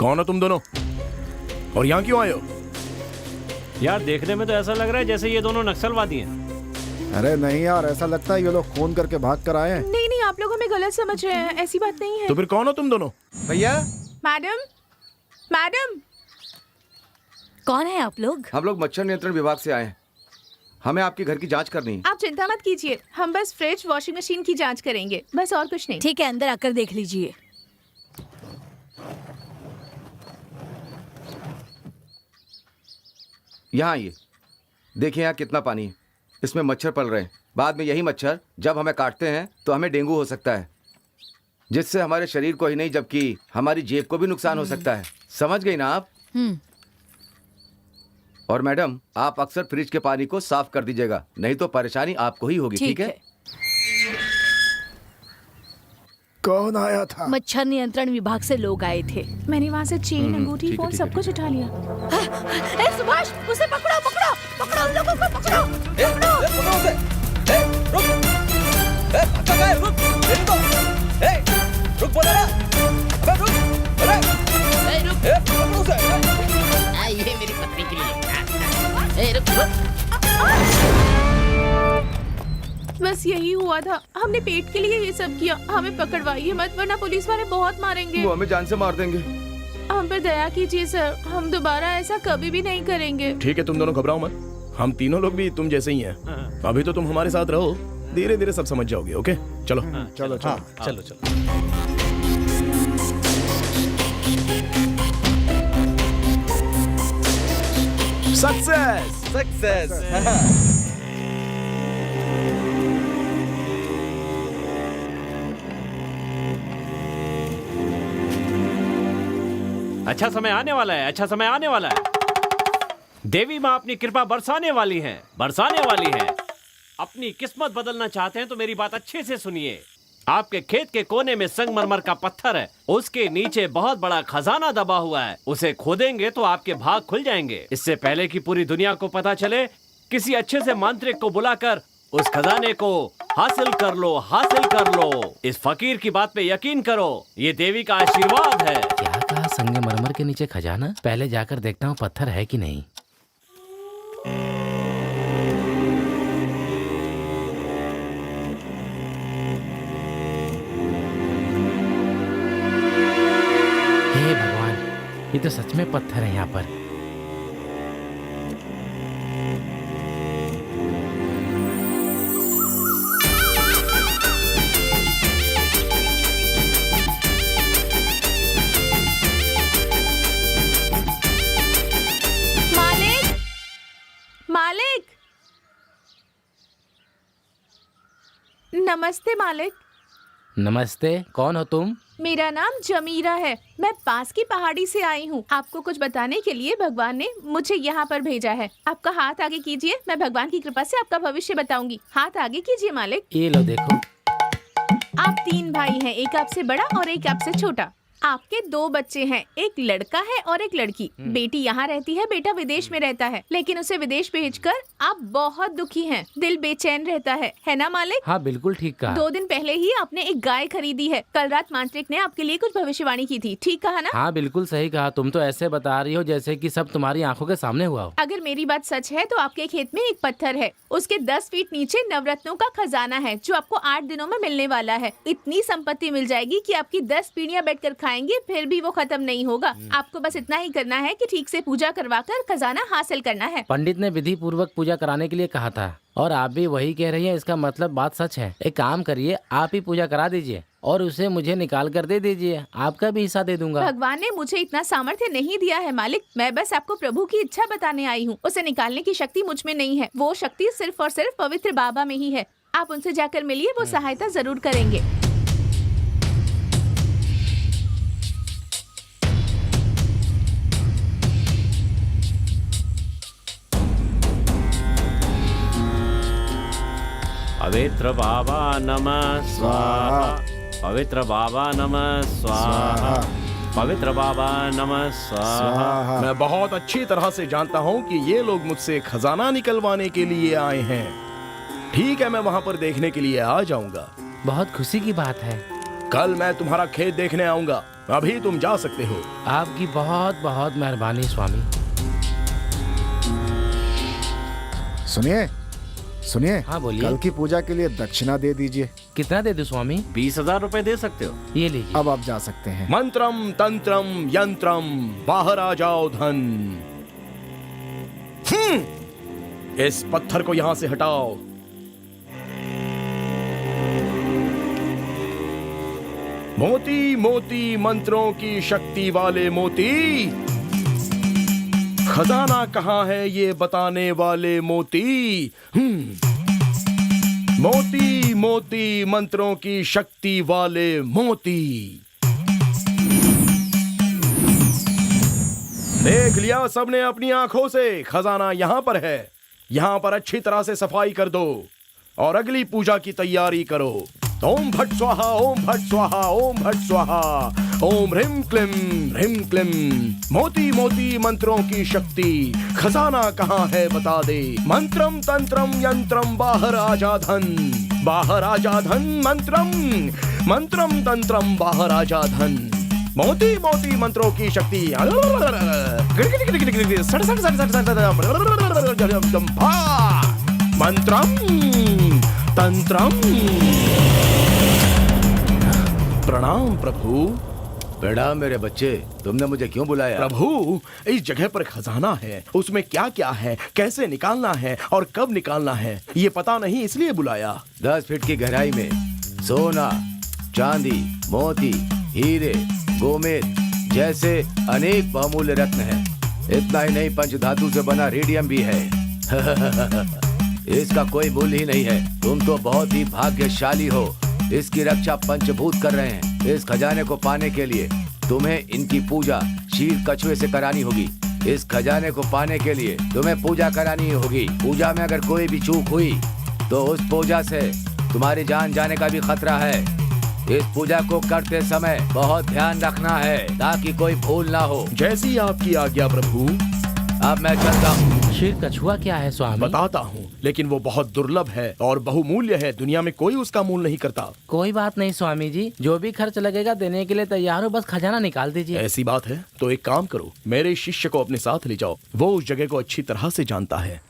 कौन हो तुम दोनों और यहाँ क्यों आए हो? यार देखने में तो ऐसा लग रहा है जैसे ये दोनों नक्सलवादी हैं। अरे नहीं यार, ऐसा लगता है ये लोग खून करके भाग कर आए हैं। नहीं नहीं, आप लोग हमें गलत समझ रहे हैं, ऐसी बात नहीं है। तो फिर कौन हो तुम दोनों? भैया, मैडम, मैडम, कौन है आप लोग? हम लोग मच्छर नियंत्रण विभाग से आए हैं। हमें आपके घर की जांच करनी है। आप चिंता मत कीजिए, हम बस फ्रिज वॉशिंग मशीन की जांच करेंगे, बस और कुछ नहीं। ठीक है, अंदर आकर देख लीजिए। यहाँ आइए, देखिए यहाँ कितना पानी है। इसमें मच्छर पल रहे हैं। बाद में यही मच्छर जब हमें काटते हैं तो हमें डेंगू हो सकता है, जिससे हमारे शरीर को ही नहीं जबकि हमारी जेब को भी नुकसान हो सकता है। समझ गई ना आप? और मैडम, आप अक्सर फ्रिज के पानी को साफ कर दीजिएगा, नहीं तो परेशानी आपको ही होगी। ठीक है? कौन आया था? मच्छर नियंत्रण विभाग से लोग आए थे। मैंने वहाँ से चेन, अंगूठी, फोन सब कुछ उठा लिया। ए सुभाष, उसे पकड़ो पकड़ो पकड़ो, उन लोगों को पकड़ो पकड़ो। रुक बोला ना, अबे रुक, ये मेरी पत्नी के लिए। रुक। बस यही हुआ था, हमने पेट के लिए ये सब किया। हमें पकड़वाइए मत, वरना पुलिस वाले बहुत मारेंगे। वो हमें जान से मार देंगे। हम पे दया कीजिए सर, हम दोबारा ऐसा कभी भी नहीं करेंगे। ठीक है, तुम दोनों घबराओ मत, हम तीनों लोग भी तुम जैसे ही हैं। अभी तो तुम हमारे साथ रहो, धीरे धीरे सब समझ जाओगे। ओके चलो। चलो चलो चलो। सक्सेस। अच्छा समय आने वाला है, अच्छा समय आने वाला है। देवी माँ अपनी कृपा बरसाने वाली हैं, बरसाने वाली हैं। अपनी किस्मत बदलना चाहते हैं तो मेरी बात अच्छे से सुनिए। आपके खेत के कोने में संगमरमर का पत्थर है, उसके नीचे बहुत बड़ा खजाना दबा हुआ है। उसे खोदेंगे तो आपके भाग खुल जाएंगे। इससे पहले कि पूरी दुनिया को पता चले, किसी अच्छे से मांत्रिक को बुलाकर उस खजाने को हासिल कर लो, हासिल कर लो। इस फकीर की बात पे यकीन करो, ये देवी का आशीर्वाद है। क्या कहा? संगमरमर के नीचे खजाना? पहले जाकर देखता हूँ पत्थर है कि नहीं। हे भगवान, ये तो सच में पत्थर है यहाँ पर। मालिक, नमस्ते मालिक। नमस्ते, कौन हो तुम? मेरा नाम जमीरा है, मैं पास की पहाड़ी से आई हूँ। आपको कुछ बताने के लिए भगवान ने मुझे यहाँ पर भेजा है। आपका हाथ आगे कीजिए, मैं भगवान की कृपा से आपका भविष्य बताऊंगी। हाथ आगे कीजिए मालिक। ये लो देखो। आप 3 भाई हैं, एक आपसे बड़ा और एक आपसे छोटा। आपके 2 बच्चे हैं, एक लड़का है और एक लड़की। बेटी यहाँ रहती है, बेटा विदेश में रहता है, लेकिन उसे विदेश भेजकर आप बहुत दुखी हैं। दिल बेचैन रहता है ना मालिक? हाँ बिल्कुल ठीक कहा। 2 दिन पहले ही आपने एक गाय खरीदी है। कल रात मांत्रिक ने आपके लिए कुछ भविष्यवाणी की थी, ठीक कहा ना? हाँ बिल्कुल सही कहा। तुम तो ऐसे बता रही हो जैसे कि सब तुम्हारी आंखों के सामने हुआ हो। अगर मेरी बात सच है तो आपके खेत में एक पत्थर है, उसके 10 फीट नीचे नवरत्नों का खजाना है जो आपको 8 दिनों में मिलने वाला है। इतनी संपत्ति मिल जाएगी कि आपकी 10 पीढ़ियां बैठकर खाएंगे, फिर भी वो खत्म नहीं होगा। आपको बस इतना ही करना है कि ठीक से पूजा करवाकर खजाना हासिल करना है। पंडित ने विधि पूर्वक पूजा कराने के लिए कहा था और आप भी वही कह रही हैं। इसका मतलब बात सच है। एक काम करिए, आप ही पूजा करा दीजिए और उसे मुझे निकाल कर दे दीजिए, आपका भी हिस्सा दे दूंगा। भगवान ने मुझे इतना सामर्थ्य नहीं दिया है मालिक, मैं बस आपको प्रभु की इच्छा बताने आई हूँ। उसे निकालने की शक्ति मुझ में नहीं है, वो शक्ति सिर्फ और सिर्फ पवित्र बाबा में ही है। आप उनसे जाकर मिलिए, वो सहायता जरूर करेंगे। पवित्र बाबा नमः स्वाहा, पवित्र बाबा नमः स्वाहा, पवित्र बाबा नमः स्वाहा। मैं बहुत अच्छी तरह से जानता हूँ कि ये लोग मुझसे खजाना निकलवाने के लिए आए हैं। ठीक है, मैं वहाँ पर देखने के लिए आ जाऊंगा। बहुत खुशी की बात है। कल मैं तुम्हारा खेत देखने आऊंगा। अभी तुम जा सकते हो। आपकी बहुत बहुत मेहरबानी स्वामी। सुनिए सुनिए, हाँ, बोलिए। कल की पूजा के लिए दक्षिणा दे दीजिए। कितना दे दूं स्वामी? 20,000 रुपए दे सकते हो। ये लीजिए। अब आप जा सकते हैं। मंत्रम तंत्रम यंत्रम, बाहर आ जाओ धन। इस पत्थर को यहां से हटाओ। मोती मोती मंत्रों की शक्ति वाले मोती, खजाना कहाँ है ये बताने वाले मोती। मोती मोती मंत्रों की शक्ति वाले मोती। देख लिया सबने अपनी आंखों से, खजाना यहां पर है। यहां पर अच्छी तरह से सफाई कर दो और अगली पूजा की तैयारी करो। ओम भट स्वाहा, ओम भट स्वाहा, ओम भट स्वाहा, ओम ह्रीं क्लीं। मोती मोती मंत्रों की शक्ति, खजाना कहाँ है बता दे। मंत्रम तंत्रम यंत्रम, बाहर आजा धन, बाहर आजा धन। मंत्रम तंत्रम बाहर आजा धन। मोती मोती मंत्रों की शक्ति। मंत्रम तंत्रम। प्रणाम प्रभु। प्रणाम मेरे बच्चे, तुमने मुझे क्यों बुलाया? प्रभु, इस जगह पर खजाना है, उसमें क्या क्या है, कैसे निकालना है और कब निकालना है, ये पता नहीं, इसलिए बुलाया। 10 फीट की गहराई में सोना, चांदी, मोती, हीरे, गोमेद जैसे अनेक बहुमूल्य रत्न हैं। इतना ही नहीं, पंचधातु से बना रेडियम भी है। इसका कोई मूल्य ही नहीं है। तुम तो बहुत ही भाग्यशाली हो। इसकी रक्षा पंचभूत कर रहे हैं। इस खजाने को पाने के लिए तुम्हें इनकी पूजा शीर कछुए से करानी होगी। इस खजाने को पाने के लिए तुम्हें पूजा करानी होगी। पूजा में अगर कोई भी चूक हुई तो उस पूजा से तुम्हारी जान जाने का भी खतरा है। इस पूजा को करते समय बहुत ध्यान रखना है ताकि कोई भूल ना हो। जैसी आपकी आज्ञा प्रभु। अब मैं चलता हूँ। शीर कछुआ क्या है स्वामी? बताता हूँ, लेकिन वो बहुत दुर्लभ है और बहुमूल्य है। दुनिया में कोई उसका मूल नहीं करता। कोई बात नहीं स्वामी जी, जो भी खर्च लगेगा देने के लिए तैयार हो, बस खजाना निकाल दीजिए। ऐसी बात है तो एक काम करो, मेरे शिष्य को अपने साथ ले जाओ। वो उस जगह को अच्छी तरह से जानता है।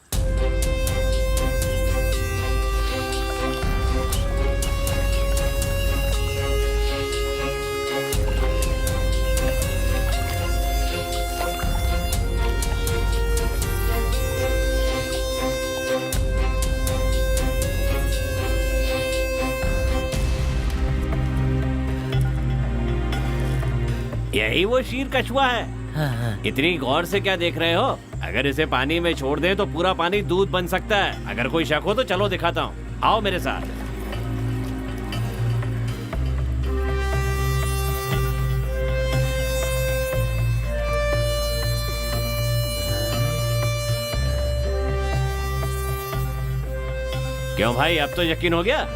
यही वो शीर कछुआ है। हाँ। इतनी गौर से क्या देख रहे हो? अगर इसे पानी में छोड़ दें तो पूरा पानी दूध बन सकता है। अगर कोई शक हो तो चलो दिखाता हूँ, आओ मेरे साथ। क्यों भाई, अब तो यकीन हो गया?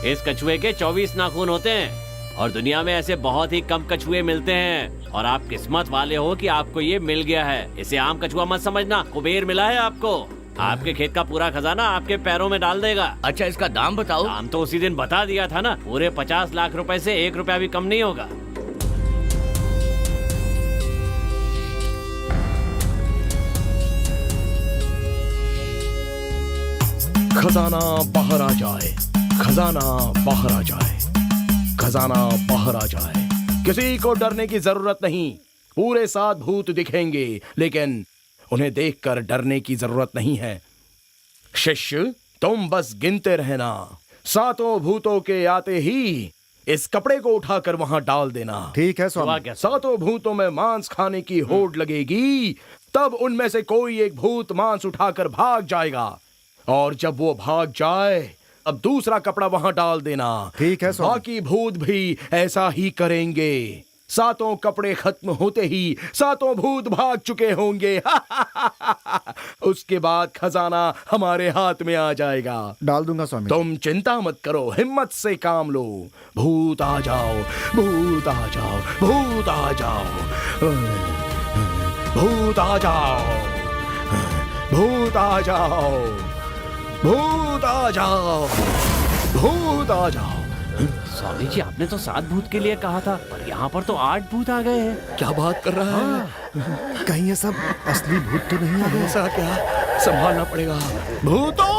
इस कछुए के 24 नाखून होते हैं और दुनिया में ऐसे बहुत ही कम कछुए मिलते हैं। और आप किस्मत वाले हो कि आपको ये मिल गया है। इसे आम कछुआ मत समझना, कुबेर मिला है आपको। आपके खेत का पूरा खजाना आपके पैरों में डाल देगा। अच्छा, इसका दाम बताओ। दाम तो उसी दिन बता दिया था ना। पूरे 50 लाख रुपए से 1 रुपया भी कम नहीं होगा। खजाना बाहर आ जाए, खजाना बाहर आ जाए, खजाना बाहर आ जाए। किसी को डरने की जरूरत नहीं। पूरे 7 भूत दिखेंगे, लेकिन उन्हें देखकर डरने की जरूरत नहीं है। शिष्य, तुम बस गिनते रहना। 7 भूतों के आते ही इस कपड़े को उठाकर वहां डाल देना। ठीक है हुआ स्वामी। क्या? 7 भूतों में मांस खाने की होड़ लगेगी। तब उनमें से कोई एक भूत मांस उठाकर भाग जाएगा और जब वो भाग जाए अब दूसरा कपड़ा वहां डाल देना। ठीक है स्वामी। बाकी भूत भी ऐसा ही करेंगे। 7 कपड़े खत्म होते ही 7 भूत भाग चुके होंगे। उसके बाद खजाना हमारे हाथ में आ जाएगा। डाल दूंगा स्वामी। तुम चिंता मत करो, हिम्मत से काम लो। भूत आ जाओ, भूत आ जाओ, भूत आ जाओ, भूत आ जाओ, भूत आ जाओ, भूत आ जाओ, भूत आ जाओ। स्वामी जी, आपने तो 7 भूत के लिए कहा था, पर यहाँ पर तो 8 भूत आ गए हैं। क्या बात कर रहा है? कहीं ये सब असली भूत तो नहीं आ गए? ऐसा क्या? संभालना पड़ेगा। भूतो!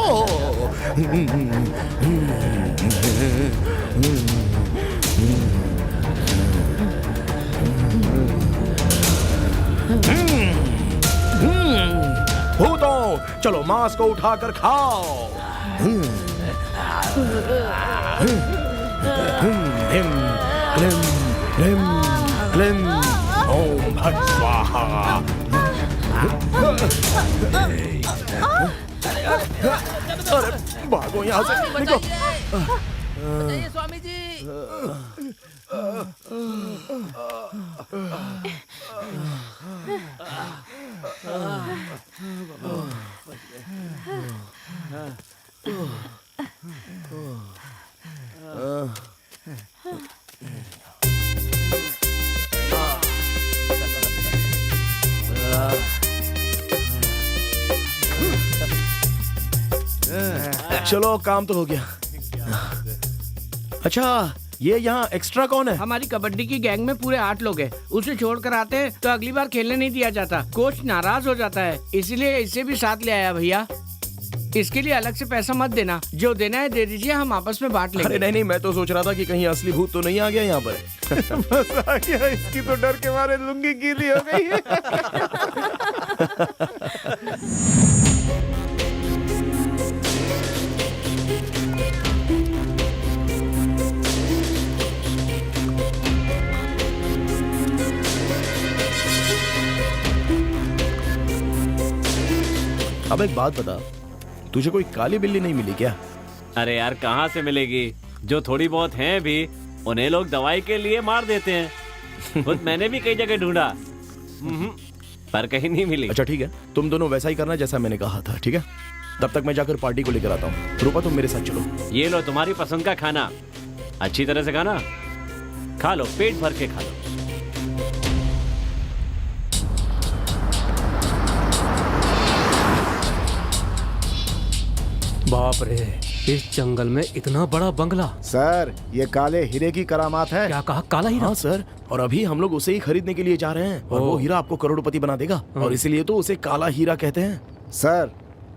भूतों, चलो मांस को उठाकर खाओ। हिम, क्लीम, क्लीम, क्लीम, ओम भट स्वाहा। अरे भागो यहाँ से, निकलो। स्वामी जी। चलो काम तो हो गया। अच्छा, ये यहाँ एक्स्ट्रा कौन है? हमारी कबड्डी की गैंग में पूरे 8 लोग हैं। उसे छोड़ कर आते हैं तो अगली बार खेलने नहीं दिया जाता। कोच नाराज हो जाता है, इसलिए इसे भी साथ ले आया भैया। इसके लिए अलग से पैसा मत देना, जो देना है दे दीजिए, हम आपस में बांट लेंगे। अरे नहीं नहीं, मैं तो सोच रहा था कि कहीं असली भूत तो नहीं आ गया यहाँ पर। बस आ गया, इसकी तो डर के मारे लुंगी गीली हो गई है। अब एक बात बता, तुझे कोई काली बिल्ली नहीं मिली क्या? अरे यार, कहाँ से मिलेगी? जो थोड़ी बहुत हैं भी, उन्हें लोग दवाई के लिए मार देते हैं। खुद मैंने भी कई जगह ढूंढा, पर कहीं नहीं मिली। अच्छा ठीक है, तुम दोनों वैसा ही करना जैसा मैंने कहा था, ठीक है? तब तक मैं जाकर पार्टी को लेकर आता हूँ। रूपा, तुम मेरे साथ चलो। ये लो तुम्हारी पसंद का खाना, अच्छी तरह से खाना, खा लो, पेट भर के खा लो। बाप रे, इस जंगल में इतना बड़ा बंगला। सर, ये काले हीरे की करामात है। क्या कहा? काला हीरा? हाँ सर, और अभी हम लोग उसे ही खरीदने के लिए जा रहे हैं, और वो हीरा आपको करोड़पति बना देगा, और इसीलिए तो उसे काला हीरा कहते हैं। सर,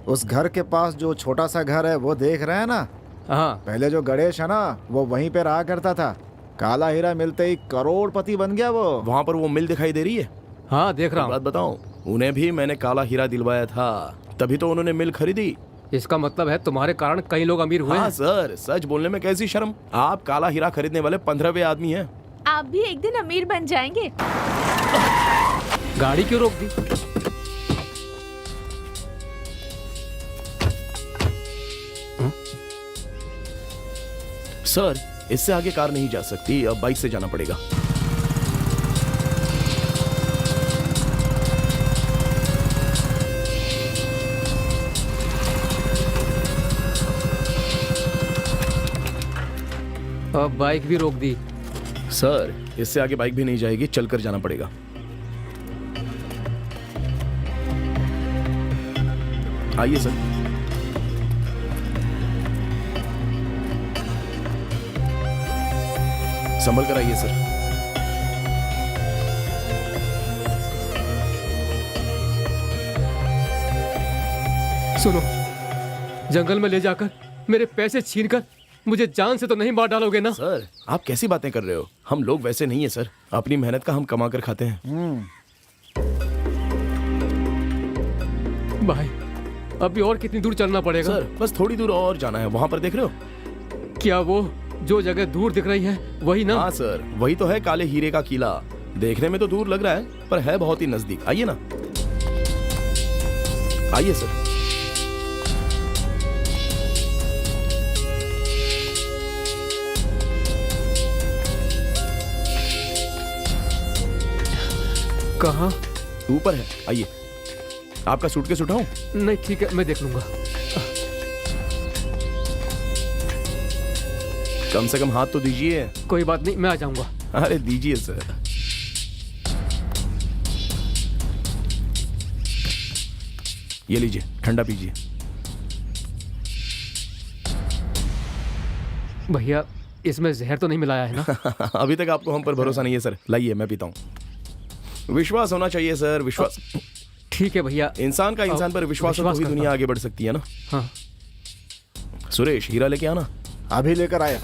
उस घर के पास जो छोटा सा घर है वो देख रहे हैं ना? हाँ। पहले जो गणेश है ना, वो वहीं पे रहा करता था। काला हीरा मिलते ही करोड़पति बन गया वो। वहाँ पर वो मिल दिखाई दे रही है? हाँ, देख रहा हूँ। बात बताऊं, उन्हें भी मैंने काला हीरा दिलवाया था, तभी तो उन्होंने मिल खरीदी। इसका मतलब है तुम्हारे कारण कई लोग अमीर हुए हाँ हैं। सर, सच बोलने में कैसी शर्म। आप काला हीरा खरीदने वाले 15वें आदमी हैं। आप भी एक दिन अमीर बन जाएंगे। गाड़ी क्यों रोक दी? सर, इससे आगे कार नहीं जा सकती, अब बाइक से जाना पड़ेगा। अब बाइक भी रोक दी। सर, इससे आगे बाइक भी नहीं जाएगी, चलकर जाना पड़ेगा। आइए सर। संभल कर आइए सर। सुनो, जंगल में ले जाकर मेरे पैसे छीनकर मुझे जान से तो नहीं मार डालोगे ना? सर, आप कैसी बातें कर रहे हो? हम लोग वैसे नहीं है सर, अपनी मेहनत का हम कमा कर खाते हैं। भाई, अभी और कितनी दूर चलना पड़ेगा? सर, बस थोड़ी दूर और जाना है, वहां पर देख रहे हो? क्या वो जो जगह दूर दिख रही है वही ना? हाँ सर, वही तो है काले हीरे का किला। देखने में तो दूर लग रहा है, पर है बहुत ही नजदीक। आइए ना, आइए सर। कहाँ? ऊपर है, आइए। आपका सूटकेस उठाऊं? नहीं, ठीक है, मैं देख लूंगा। कम से कम हाथ तो दीजिए। कोई बात नहीं, मैं आ जाऊंगा। अरे दीजिए सर। ये लीजिए, ठंडा पीजिए। भैया, इसमें जहर तो नहीं मिलाया है ना? अभी तक आपको हम पर भरोसा नहीं है सर। लाइए मैं पीता हूँ। विश्वास होना चाहिए सर, विश्वास। ठीक है भैया। इंसान का इंसान पर विश्वास हो तो ही करता दुनिया आगे बढ़ सकती है ना। हाँ। सुरेश, हीरा लेके आना। अभी लेकर आया।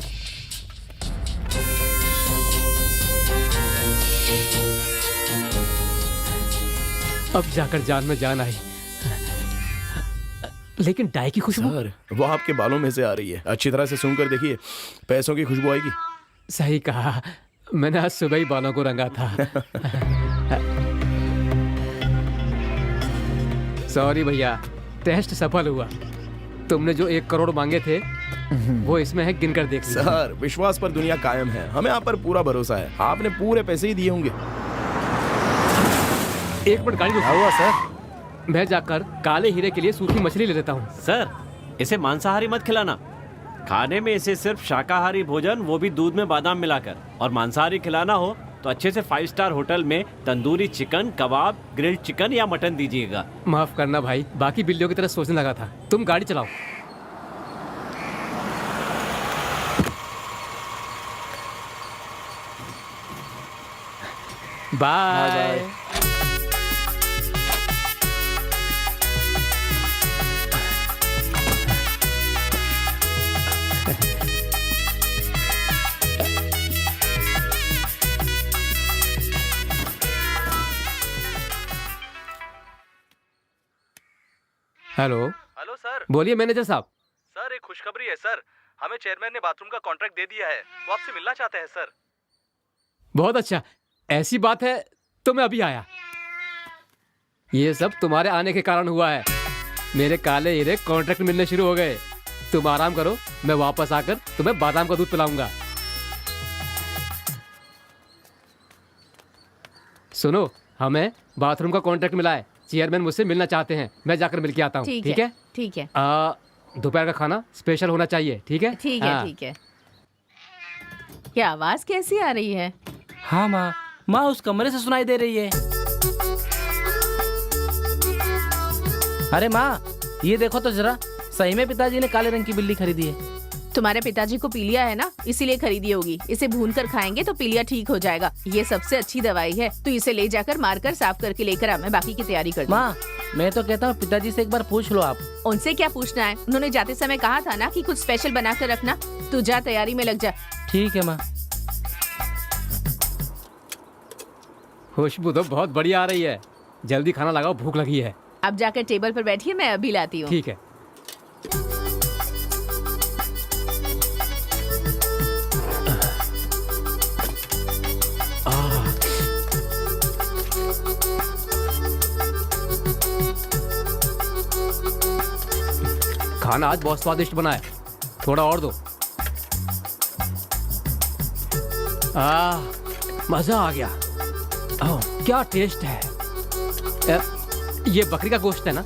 अब जाकर जान में जान आई। लेकिन डाई की खुशबू। सर, वो आपके बालों में से आ रही है। अच्छी तरह से सूंघ कर देखिए, पैसों की खुशबू आएगी। सही कहा, मैंने आज सुबह ही बालों को रंगा था। सॉरी भैया, टेस्ट सफल हुआ। तुमने जो 1 करोड़ मांगे थे वो इसमें है, गिनकर देख लीजिए। सर, विश्वास पर दुनिया कायम है। हमें आप पर पूरा भरोसा है। आपने पूरे पैसे ही दिए होंगे। 1 मिनट गाड़ी क्या हुआ सर? मैं जाकर काले हीरे के लिए सूखी मछली ले लेता हूँ। सर, इसे मांसाहारी मत खिलाना। खाने में इसे सिर्फ शाकाहारी भोजन, वो भी दूध में बादाम मिलाकर। और मांसाहारी खिलाना हो तो अच्छे से 5 स्टार होटल में तंदूरी चिकन, कबाब, ग्रिल्ड चिकन या मटन दीजिएगा। माफ करना भाई, बाकी बिल्लियों की तरह सोचने लगा था। तुम गाड़ी चलाओ। बाय। हेलो। Hello sir. बोलिए मैनेजर साहब। सर, एक खुशखबरी है सर। हमें चेयरमैन ने बाथरूम का कॉन्ट्रैक्ट दे दिया है। वो आपसे मिलना चाहते हैं सर। बहुत अच्छा, ऐसी बात है तो मैं अभी आया। ये सब तुम्हारे आने के कारण हुआ है। मेरे काले हीरे कॉन्ट्रैक्ट मिलने शुरू हो गए। तुम आराम करो, मैं वापस आकर तुम्हें बादाम का दूध पिलाऊंगा। सुनो, हमें बाथरूम का कॉन्ट्रैक्ट मिला है। चेयरमैन मुझसे मिलना चाहते हैं। मैं जाकर मिल के आता हूँ। ठीक है? ठीक है, दोपहर का खाना स्पेशल होना चाहिए। ठीक है? ठीक है, ठीक है। क्या आवाज कैसी आ रही है? हाँ माँ, माँ उस कमरे से सुनाई दे रही है। अरे माँ, ये देखो तो जरा, सही में पिताजी ने काले रंग की बिल्ली खरीदी है। तुम्हारे पिताजी को पीलिया है ना, इसीलिए खरीदी होगी। इसे भून कर खाएंगे तो पीलिया ठीक हो जाएगा। ये सबसे अच्छी दवाई है। तो इसे ले जाकर मारकर साफ करके लेकर आ, मैं बाकी की तैयारी कर दूं। माँ, मैं तो कहता हूँ पिताजी से एक बार पूछ लो आप। उनसे क्या पूछना है? उन्होंने जाते समय कहा था ना कि कुछ स्पेशल बना कर रखना। तू जा, तैयारी में लग जा। ठीक है माँ। खुशबू तो बहुत बढ़िया आ रही है। जल्दी खाना लगाओ, भूख लगी है। अब जाकर टेबल पर बैठिए, मैं अभी लाती हूँ। ठीक है। खाना आज बहुत स्वादिष्ट बना है, थोड़ा और दो। मजा आ गया। ओह, क्या टेस्ट है। ये बकरी का गोश्त है ना?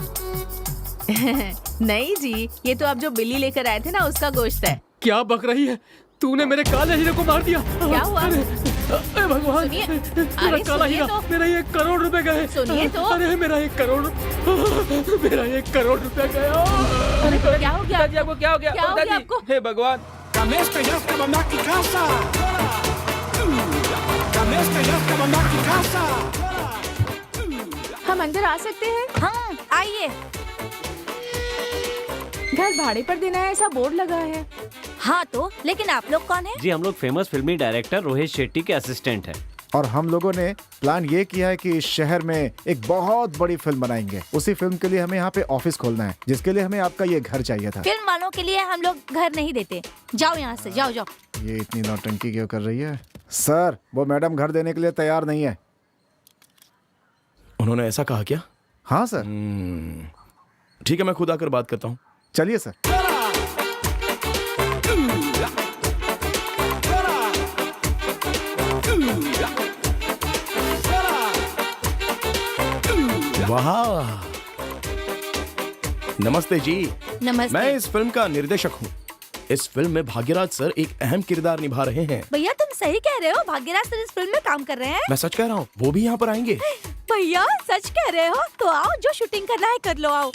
नहीं जी, ये तो आप जो बिल्ली लेकर आए थे ना, उसका गोश्त है। क्या बक रही है? तूने मेरे काले हीरे को मार दिया। क्या हुआ? अरे भगवान, सुनिए, मेरा अरे काला सुनिए हीरा, तो। मेरा 1 करोड़ रुपए गए। सुनिए तो। अरे मेरा 1 करोड़, मेरा 1 करोड़ रुपए गया। अरे क्या हो गया? आपको क्या हो गया? क्या हो गया आपको? हे भगवान। हम अंदर आ सकते हैं? हाँ, आइए। घर भाड़े पर देना है, ऐसा बोर्ड लगा है। हाँ तो, लेकिन आप लोग कौन हैं? जी, हम लोग फेमस फिल्मी डायरेक्टर रोहित शेट्टी के असिस्टेंट हैं। और हम लोगों ने प्लान ये किया है कि इस शहर में एक बहुत बड़ी फिल्म बनाएंगे। उसी फिल्म के लिए हमें यहाँ पे ऑफिस खोलना है, जिसके लिए हमें आपका ये घर चाहिए था। फिल्म वालों के लिए हम लोग घर नहीं देते। जाओ यहाँ से, जाओ जाओ। ये इतनी नौटंकी क्यों कर रही है? सर, वो मैडम घर देने के लिए तैयार नहीं है। उन्होंने ऐसा कहा क्या? हाँ सर। ठीक है, मैं खुद आकर बात करता हूँ। चलिए सर। वाह, नमस्ते जी। नमस्ते। मैं इस फिल्म का निर्देशक हूँ। इस फिल्म में भाग्यराज सर एक अहम किरदार निभा रहे हैं। भैया तुम सही कह रहे हो, भाग्यराज सर इस फिल्म में काम कर रहे हैं। मैं सच कह रहा हूँ, वो भी यहाँ पर आएंगे। भैया सच कह रहे हो? तो आओ, जो शूटिंग करना है कर लो, आओ।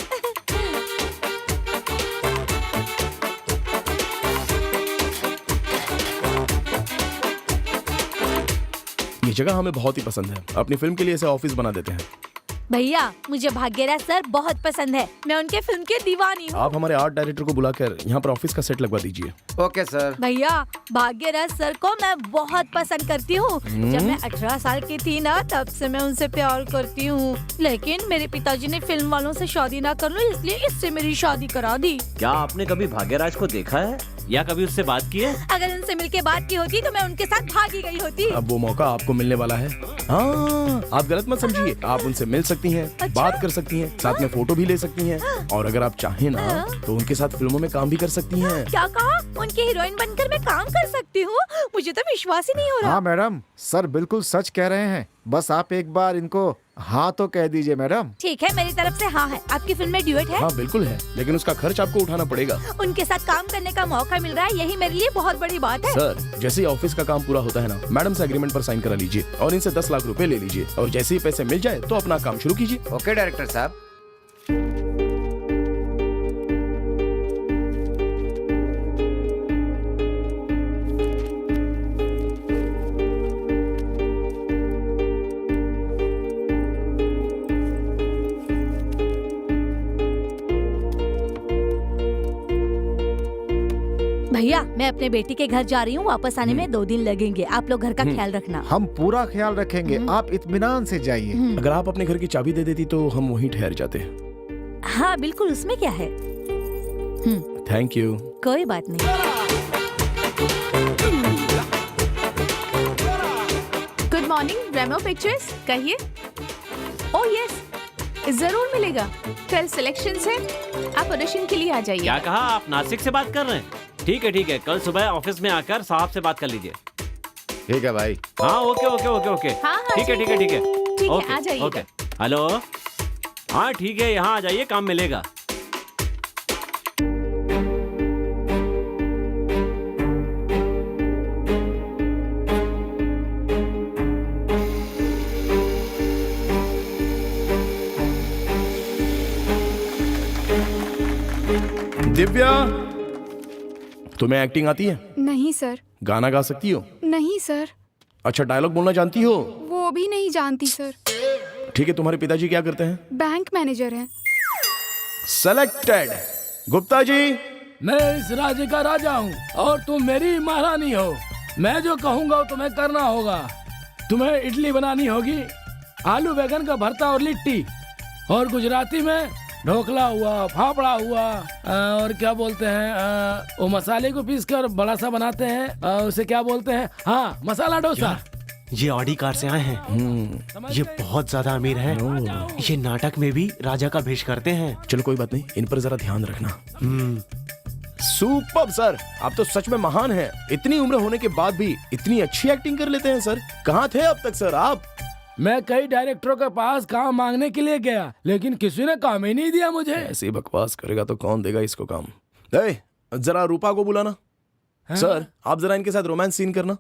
ये जगह हमें बहुत ही पसंद है। अपनी फिल्म के लिए इसे ऑफिस बना देते हैं। भैया मुझे भाग्यराज सर बहुत पसंद है, मैं उनके फिल्म की दीवानी हूँ। आप हमारे आर्ट डायरेक्टर को बुलाकर यहाँ पर ऑफिस का सेट लगवा दीजिए। Okay sir. भैया भाग्यराज सर को मैं बहुत पसंद करती हूँ। जब मैं 18 साल की थी ना, तब से मैं उनसे प्यार करती हूँ, लेकिन मेरे पिताजी ने फिल्म वालों से शादी ना कर लो, इसलिए इससे मेरी शादी करा दी। क्या आपने कभी भाग्यराज को देखा है या कभी उससे बात की है? अगर उनसे मिलके बात की होती तो मैं उनके साथ भागी गई होती। अब वो मौका आपको मिलने वाला है। हाँ, आप गलत मत समझिए, आप उनसे मिल सकती हैं, बात कर सकती हैं, साथ में फोटो भी ले सकती हैं, और अगर आप चाहें ना तो उनके साथ फिल्मों में काम भी कर सकती हैं। क्या कहा? उनकी हीरोइन बनकर मैं काम कर सकती हूँ? मुझे तो विश्वास ही नहीं हो रहा। हाँ मैडम, सर बिल्कुल सच कह रहे हैं। बस आप एक बार इनको हाँ तो कह दीजिए मैडम। ठीक है, मेरी तरफ से हाँ है। आपकी फिल्म में ड्यूएट है? हाँ बिल्कुल है, लेकिन उसका खर्च आपको उठाना पड़ेगा। उनके साथ काम करने का मौका मिल रहा है, यही मेरे लिए बहुत बड़ी बात है। सर, जैसे ही ऑफिस का काम पूरा होता है ना, मैडम से एग्रीमेंट पर साइन करा लीजिए और इनसे 10 लाख रुपए ले लीजिए, और जैसे ही पैसे मिल जाए तो अपना काम शुरू कीजिए। ओके डायरेक्टर साहब। भैया मैं अपने बेटी के घर जा रही हूँ, वापस आने में 2 दिन लगेंगे। आप लोग घर का ख्याल रखना। हम पूरा ख्याल रखेंगे, आप इत्मीनान से जाइए। अगर आप अपने घर की चाबी दे देती तो हम वहीं ठहर जाते। हाँ बिल्कुल, उसमें क्या है। Thank you. कोई बात नहीं। गुड मॉर्निंग रेमो पिक्चर्स, कहिए। ओह यस, जरूर मिलेगा। कल सिलेक्शंस है, आप ऑडिशन के लिए आ जाइए। क्या कहा? आप नासिक से बात कर रहे हैं? ठीक है, कल सुबह ऑफिस में आकर साहब से बात कर लीजिए। ठीक है भाई। हाँ ओके। हाँ, ठीक है। ठीक है, आ जाइए। ओके। हेलो, हाँ ठीक है, यहाँ आ जाइए, काम मिलेगा। दिव्या, तुम्हें एक्टिंग आती है? नहीं सर। गाना गा सकती हो? नहीं सर। अच्छा, डायलॉग बोलना जानती हो? वो भी नहीं जानती सर। ठीक है, तुम्हारे पिताजी क्या करते हैं? बैंक मैनेजर हैं। सेलेक्टेड। गुप्ता जी। मैं इस राज्य का राजा हूँ और तुम मेरी महारानी हो। मैं जो कहूँगा वो तुम्हें करना होगा। तुम्हें इडली बनानी होगी, आलू बैगन का भरता और लिट्टी, और गुजराती में ढोकला हुआ, फाफड़ा हुआ, और क्या बोलते हैं वो मसाले को पीस कर बड़ा सा बनाते हैं, उसे क्या बोलते हैं, हाँ मसाला डोसा। ये ऑडी कार से आए हैं, ये बहुत ज्यादा अमीर हैं। ये नाटक में भी राजा का भेष करते हैं। चलो कोई बात नहीं, इन पर जरा ध्यान रखना। सुपर्ब सर, आप तो सच में महान हैं। इतनी उम्र होने के बाद भी इतनी अच्छी एक्टिंग कर लेते हैं सर। कहाँ थे अब तक सर आप? मैं कई डायरेक्टरों के पास काम मांगने के लिए गया, लेकिन किसी ने काम ही नहीं दिया मुझे। ऐसी बकवास करेगा तो कौन देगा इसको काम? जरा रूपा को बुलाना। हाँ? सर, आप जरा इनके साथ रोमांस सीन करना।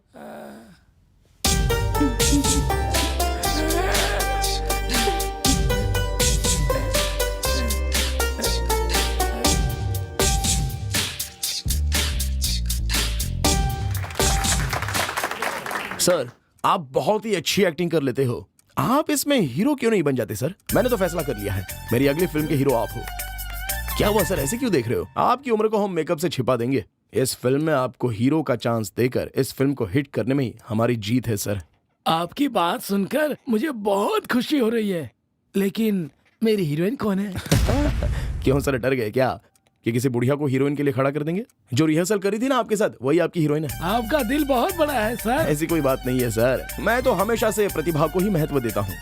सर, आप बहुत ही अच्छी एक्टिंग कर लेते हो। आप इसमें हीरो क्यों नहीं बन जाते सर? मैंने तो फैसला कर लिया है, मेरी अगली फिल्म के हीरो आप हो। क्या हुआ सर, ऐसे क्यों देख रहे हो? आपकी उम्र को हम मेकअप से छिपा देंगे। इस फिल्म में आपको हीरो का चांस देकर इस फिल्म को हिट करने में ही हमारी जीत है सर। आपकी बात सुनकर मुझे बहुत खुशी हो रही है, लेकिन मेरी हीरोइन कौन है? क्यों सर, डर गए क्या कि किसी बुढ़िया को हीरोइन के लिए खड़ा कर देंगे? जो रिहर्सल करी थी ना आपके साथ, वही आपकी हीरोइन है। आपका दिल बहुत बड़ा है सर। ऐसी कोई बात नहीं है सर, मैं तो हमेशा से प्रतिभा को ही महत्व देता हूँ।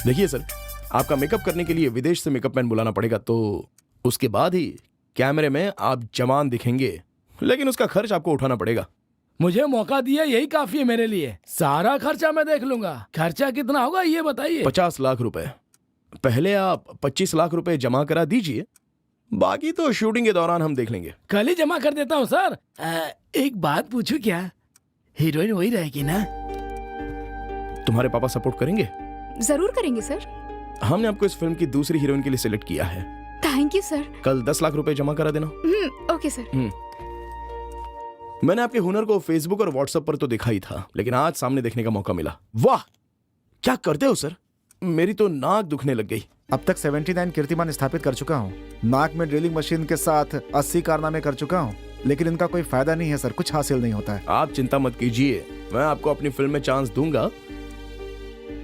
देखिए सर, आपका मेकअप करने के लिए विदेश से मेकअप मैन बुलाना पड़ेगा, तो उसके बाद ही कैमरे में आप जवान दिखेंगे, लेकिन उसका खर्च आपको उठाना पड़ेगा। मुझे मौका दिया, यही काफी है मेरे लिए। सारा खर्चा मैं देख लूंगा। खर्चा कितना होगा ये बताइए? 50 लाख रुपए। पहले आप 25 लाख रुपए जमा करा दीजिए, बाकी तो शूटिंग के दौरान हम देख लेंगे। कल ही जमा कर देता हूँ सर। एक बात पूछूं क्या? हीरोइन वही रहेगी ना? तुम्हारे पापा सपोर्ट करेंगे? जरूर करेंगे सर। हमने आपको इस फिल्म की दूसरी हीरोइन के लिए सिलेक्ट किया है। Thank you sir. कल 10 लाख रुपए जमा करा देना। Okay sir. मैंने आपके हुनर को फेसबुक और व्हाट्सएप पर तो देखा ही था, लेकिन आज सामने देखने का मौका मिला। वाह, क्या करते हो सर, मेरी तो नाक दुखने लग गई। अब तक 79 कीर्तिमान स्थापित कर चुका हूँ। नाक में ड्रिलिंग मशीन के साथ 80 कारनामे कर चुका हूँ, लेकिन इनका कोई फायदा नहीं है सर, कुछ हासिल नहीं होता है। आप चिंता मत कीजिए, मैं आपको अपनी फिल्म में चांस दूंगा,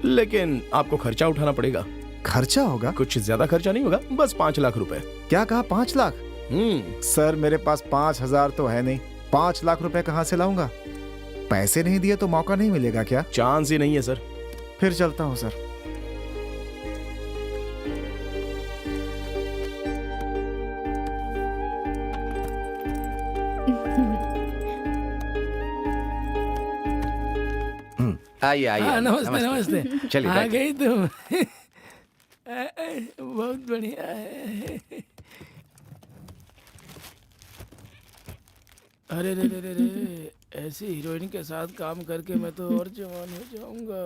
लेकिन आपको खर्चा उठाना पड़ेगा। खर्चा होगा? कुछ ज्यादा खर्चा नहीं होगा, बस 5 लाख रुपए। क्या कहा, 5 लाख? सर मेरे पास 5,000 तो है नहीं, 5 लाख रुपए कहाँ से लाऊंगा? पैसे नहीं दिए तो मौका नहीं मिलेगा क्या? चांस ही नहीं है सर। फिर चलता हूँ सर। आइए आइए। नमस्ते नमस्ते। चलिए आ बैठिए। गई तुम। बहुत बढ़िया है। अरे रे रे रे रे, ऐसी हीरोइन के साथ काम करके मैं तो और जवान हो जाऊंगा।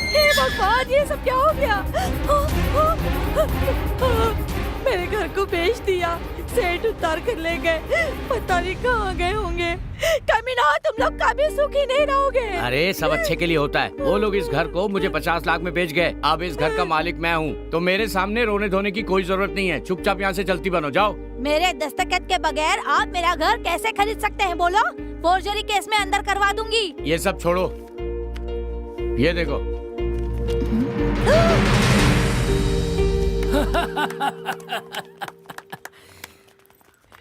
हे भगवान, ये सब क्या हो गया? मेरे घर को बेच दिया, सेठ उतार कर ले गए, पता नहीं कहाँ गए होंगे। कमीना, तुम लोग कभी सुखी नहीं रहोगे। अरे सब अच्छे के लिए होता है। वो लोग इस घर को मुझे 50 लाख में बेच गए। अब इस घर का मालिक मैं हूँ, तो मेरे सामने रोने धोने की कोई जरूरत नहीं है। चुपचाप यहाँ से चलती बनो, जाओ। मेरे दस्तखत के बगैर आप मेरा घर कैसे खरीद सकते हैं बोलो? फोर्जरी केस में अंदर करवा दूंगी। ये सब छोड़ो, ये देखो।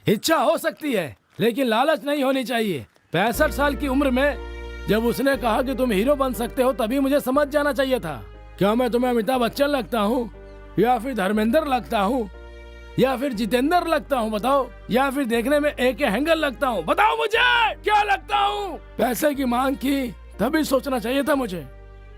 इच्छा हो सकती है, लेकिन लालच नहीं होनी चाहिए। 65 साल की उम्र में जब उसने कहा कि तुम हीरो बन सकते हो, तभी मुझे समझ जाना चाहिए था। क्या मैं तुम्हें अमिताभ बच्चन लगता हूँ, या फिर धर्मेंद्र लगता हूँ, या फिर जितेंद्र लगता हूँ? बताओ। या फिर देखने में A.K. हेंगल लगता हूँ? बताओ मुझे क्या लगता हूँ? पैसे की मांग की तभी सोचना चाहिए था मुझे,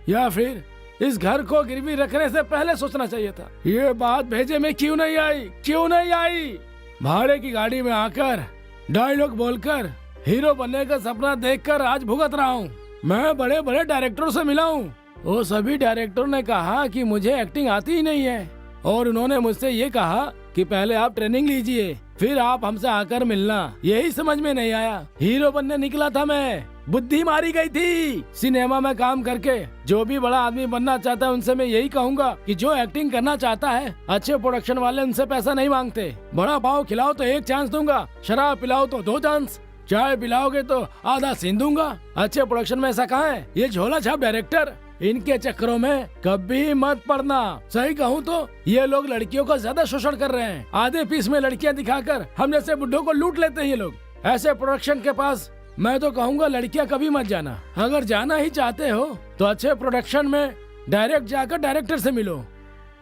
या फिर इस घर को गिरवी रखने से पहले सोचना चाहिए था। ये बात भेजे में क्यों नहीं आई? क्यों नहीं आई? भाड़े की गाड़ी में आकर डायलॉग बोलकर हीरो बनने का सपना देखकर आज भुगत रहा हूँ। मैं बड़े बड़े डायरेक्टरों से मिला हूँ, वो सभी डायरेक्टरों ने कहा कि मुझे एक्टिंग आती ही नहीं है, और उन्होंने मुझसे ये कहा कि पहले आप ट्रेनिंग लीजिए, फिर आप हमसे आकर मिलना। यही समझ में नहीं आया। हीरो बनने निकला था मैं, बुद्धि मारी गई थी। सिनेमा में काम करके जो भी बड़ा आदमी बनना चाहता है उनसे मैं यही कहूंगा कि जो एक्टिंग करना चाहता है, अच्छे प्रोडक्शन वाले उनसे पैसा नहीं मांगते। बड़ा पाव खिलाओ तो 1 चांस दूंगा, शराब पिलाओ तो 2 चांस, चाय पिलाओगे तो आधा सीन दूंगा। अच्छे प्रोडक्शन में ऐसा कहाँ है? ये झोला छाप डायरेक्टर, इनके चक्करों में कभी मत पड़ना। सही कहूँ तो ये लोग लड़कियों का ज्यादा शोषण कर रहे हैं। आधे पीस में लड़कियां दिखाकर हम जैसे बुड्ढों को लूट लेते हैं ये लोग। ऐसे प्रोडक्शन के पास मैं तो कहूँगा लड़कियां कभी मत जाना। अगर जाना ही चाहते हो तो अच्छे प्रोडक्शन में डायरेक्ट जाकर डायरेक्टर से मिलो।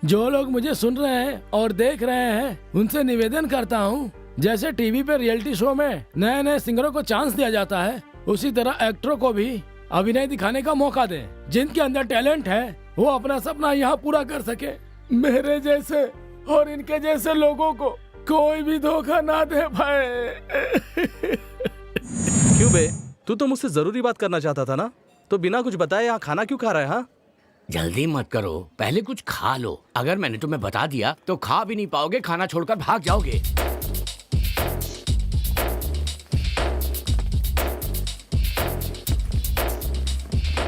जो लोग मुझे सुन रहे हैं और देख रहे हैं उनसे निवेदन करता हूँ, जैसे टीवी पे रियलिटी शो में नए नए सिंगरों को चांस दिया जाता है, उसी तरह एक्टरों को भी अभिनय दिखाने का मौका दें। जिनके अंदर टैलेंट है वो अपना सपना यहाँ पूरा कर सके। मेरे जैसे और इनके जैसे लोगों को कोई भी धोखा ना दे पाए। क्यों बे, तू तो मुझसे जरूरी बात करना चाहता था ना, तो बिना कुछ बताए यहाँ खाना क्यों खा रहा है? हाँ, जल्दी मत करो, पहले कुछ खा लो। अगर मैंने तुम्हें बता दिया तो खा भी नहीं पाओगे, खाना छोड़कर भाग जाओगे।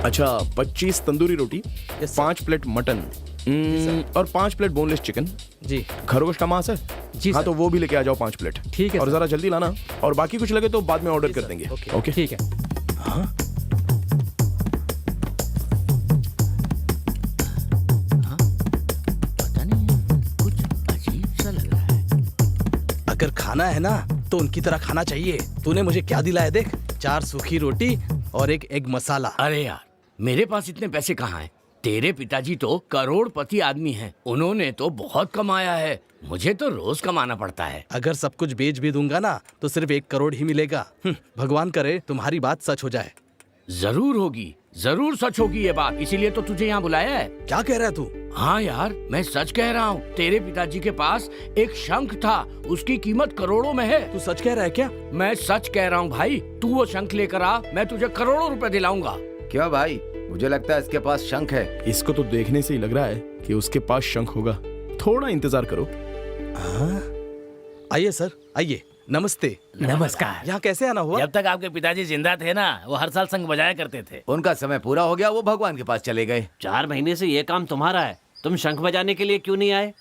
अच्छा, 25 तंदूरी रोटी, 5 प्लेट मटन और 5 प्लेट बोनलेस चिकन। जी। खरगोश का मांस है? जी हाँ, सर। तो वो भी लेके आ जाओ 5 प्लेट। ठीक है और सर। जरा जल्दी लाना, और बाकी कुछ लगे तो बाद में ऑर्डर कर देंगे। ओके, ठीक है। हाँ? पता नहीं, कुछ अजीब सा लग रहा है। अगर खाना है ना तो उनकी तरह खाना चाहिए। तूने मुझे क्या दिलाया देख, 4 सूखी रोटी और 1 एग मसाला। अरे यार, मेरे पास इतने पैसे कहाँ हैं? तेरे पिताजी तो करोड़पति आदमी हैं, उन्होंने तो बहुत कमाया है, मुझे तो रोज कमाना पड़ता है। अगर सब कुछ बेच भी दूंगा ना तो सिर्फ 1 करोड़ ही मिलेगा। भगवान करे तुम्हारी बात सच हो जाए। जरूर होगी, जरूर सच होगी ये बात, इसीलिए तो तुझे यहाँ बुलाया है। क्या कह रहा है तू? हाँ यार, मैं सच कह रहा हूँ। तेरे पिताजी के पास एक शंख था, उसकी कीमत करोड़ों में है। तू सच कह रहा है क्या? मैं सच कह रहा हूँ भाई, तू वो शंख लेकर आ, मैं तुझे करोड़ों रुपए दिलाऊंगा। क्यों भाई, मुझे लगता है इसके पास शंख है। इसको तो देखने से ही लग रहा है कि उसके पास शंख होगा। थोड़ा इंतजार करो। आइए सर, आइए। नमस्ते। नमस्कार। यहाँ कैसे आना हुआ? जब तक आपके पिताजी जिंदा थे ना, वो हर साल शंख बजाया करते थे। उनका समय पूरा हो गया, वो भगवान के पास चले गए। 4 महीने से ये काम तुम्हारा है, तुम शंख बजाने के लिए क्यों नहीं आए?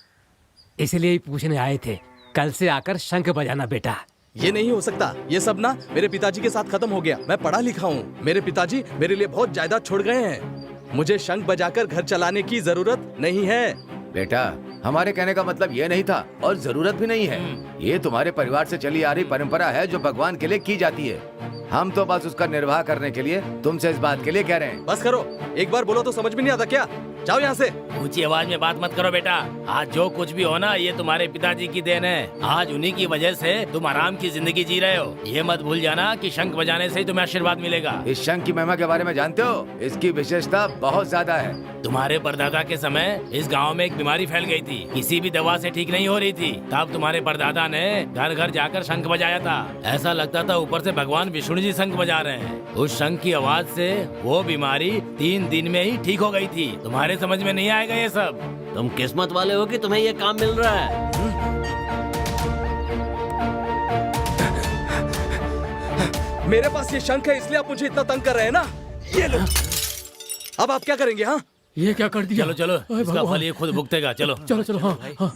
इसलिए ही पूछने आए थे, कल से आकर शंख बजाना बेटा। ये नहीं हो सकता, ये सब ना मेरे पिताजी के साथ खत्म हो गया। मैं पढ़ा लिखा हूँ, मेरे पिताजी मेरे लिए बहुत जायदाद छोड़ गए हैं। मुझे शंख बजाकर घर चलाने की जरूरत नहीं है। बेटा, हमारे कहने का मतलब ये नहीं था और जरूरत भी नहीं है। ये तुम्हारे परिवार से चली आ रही परंपरा है जो भगवान के लिए की जाती है। हम तो बस उसका निर्वाह करने के लिए तुमसे इस बात के लिए कह रहे हैं। बस करो, एक बार बोलो तो समझ में नहीं आता क्या? जाओ यहाँ से। ऊंची आवाज में बात मत करो बेटा। आज जो कुछ भी हो ना, ये तुम्हारे पिताजी की देन है। आज उन्हीं की वजह से तुम आराम की जिंदगी जी रहे हो। ये मत भूल जाना कि शंख बजाने से ही तुम्हें आशीर्वाद मिलेगा। इस शंख की महिमा के बारे में जानते हो? इसकी विशेषता बहुत ज्यादा है। तुम्हारे परदादा के समय इस गांव में एक बीमारी फैल गई थी, किसी भी दवा से ठीक नहीं हो रही थी। तब तुम्हारे परदादा ने घर घर जाकर शंख बजाया था। ऐसा लगता था ऊपर से भगवान विष्णु जी शंख बजा रहे हैं। उस शंख की आवाज से वो बीमारी 3 दिन में ही ठीक हो गई थी। तुम्हारे समझ में नहीं आएगा ये सब। तुम किस्मत वाले हो कि तुम्हें ये काम मिल रहा है। मेरे पास ये शंख है, इसलिए आप मुझे इतना तंग कर रहे हैं ना। ये लो। अब आप क्या करेंगे? हाँ, ये क्या कर दिया? चलो चलो, इसका फल ये खुद भुगतेगा। चलो चलो चलो। हाँ हाँ।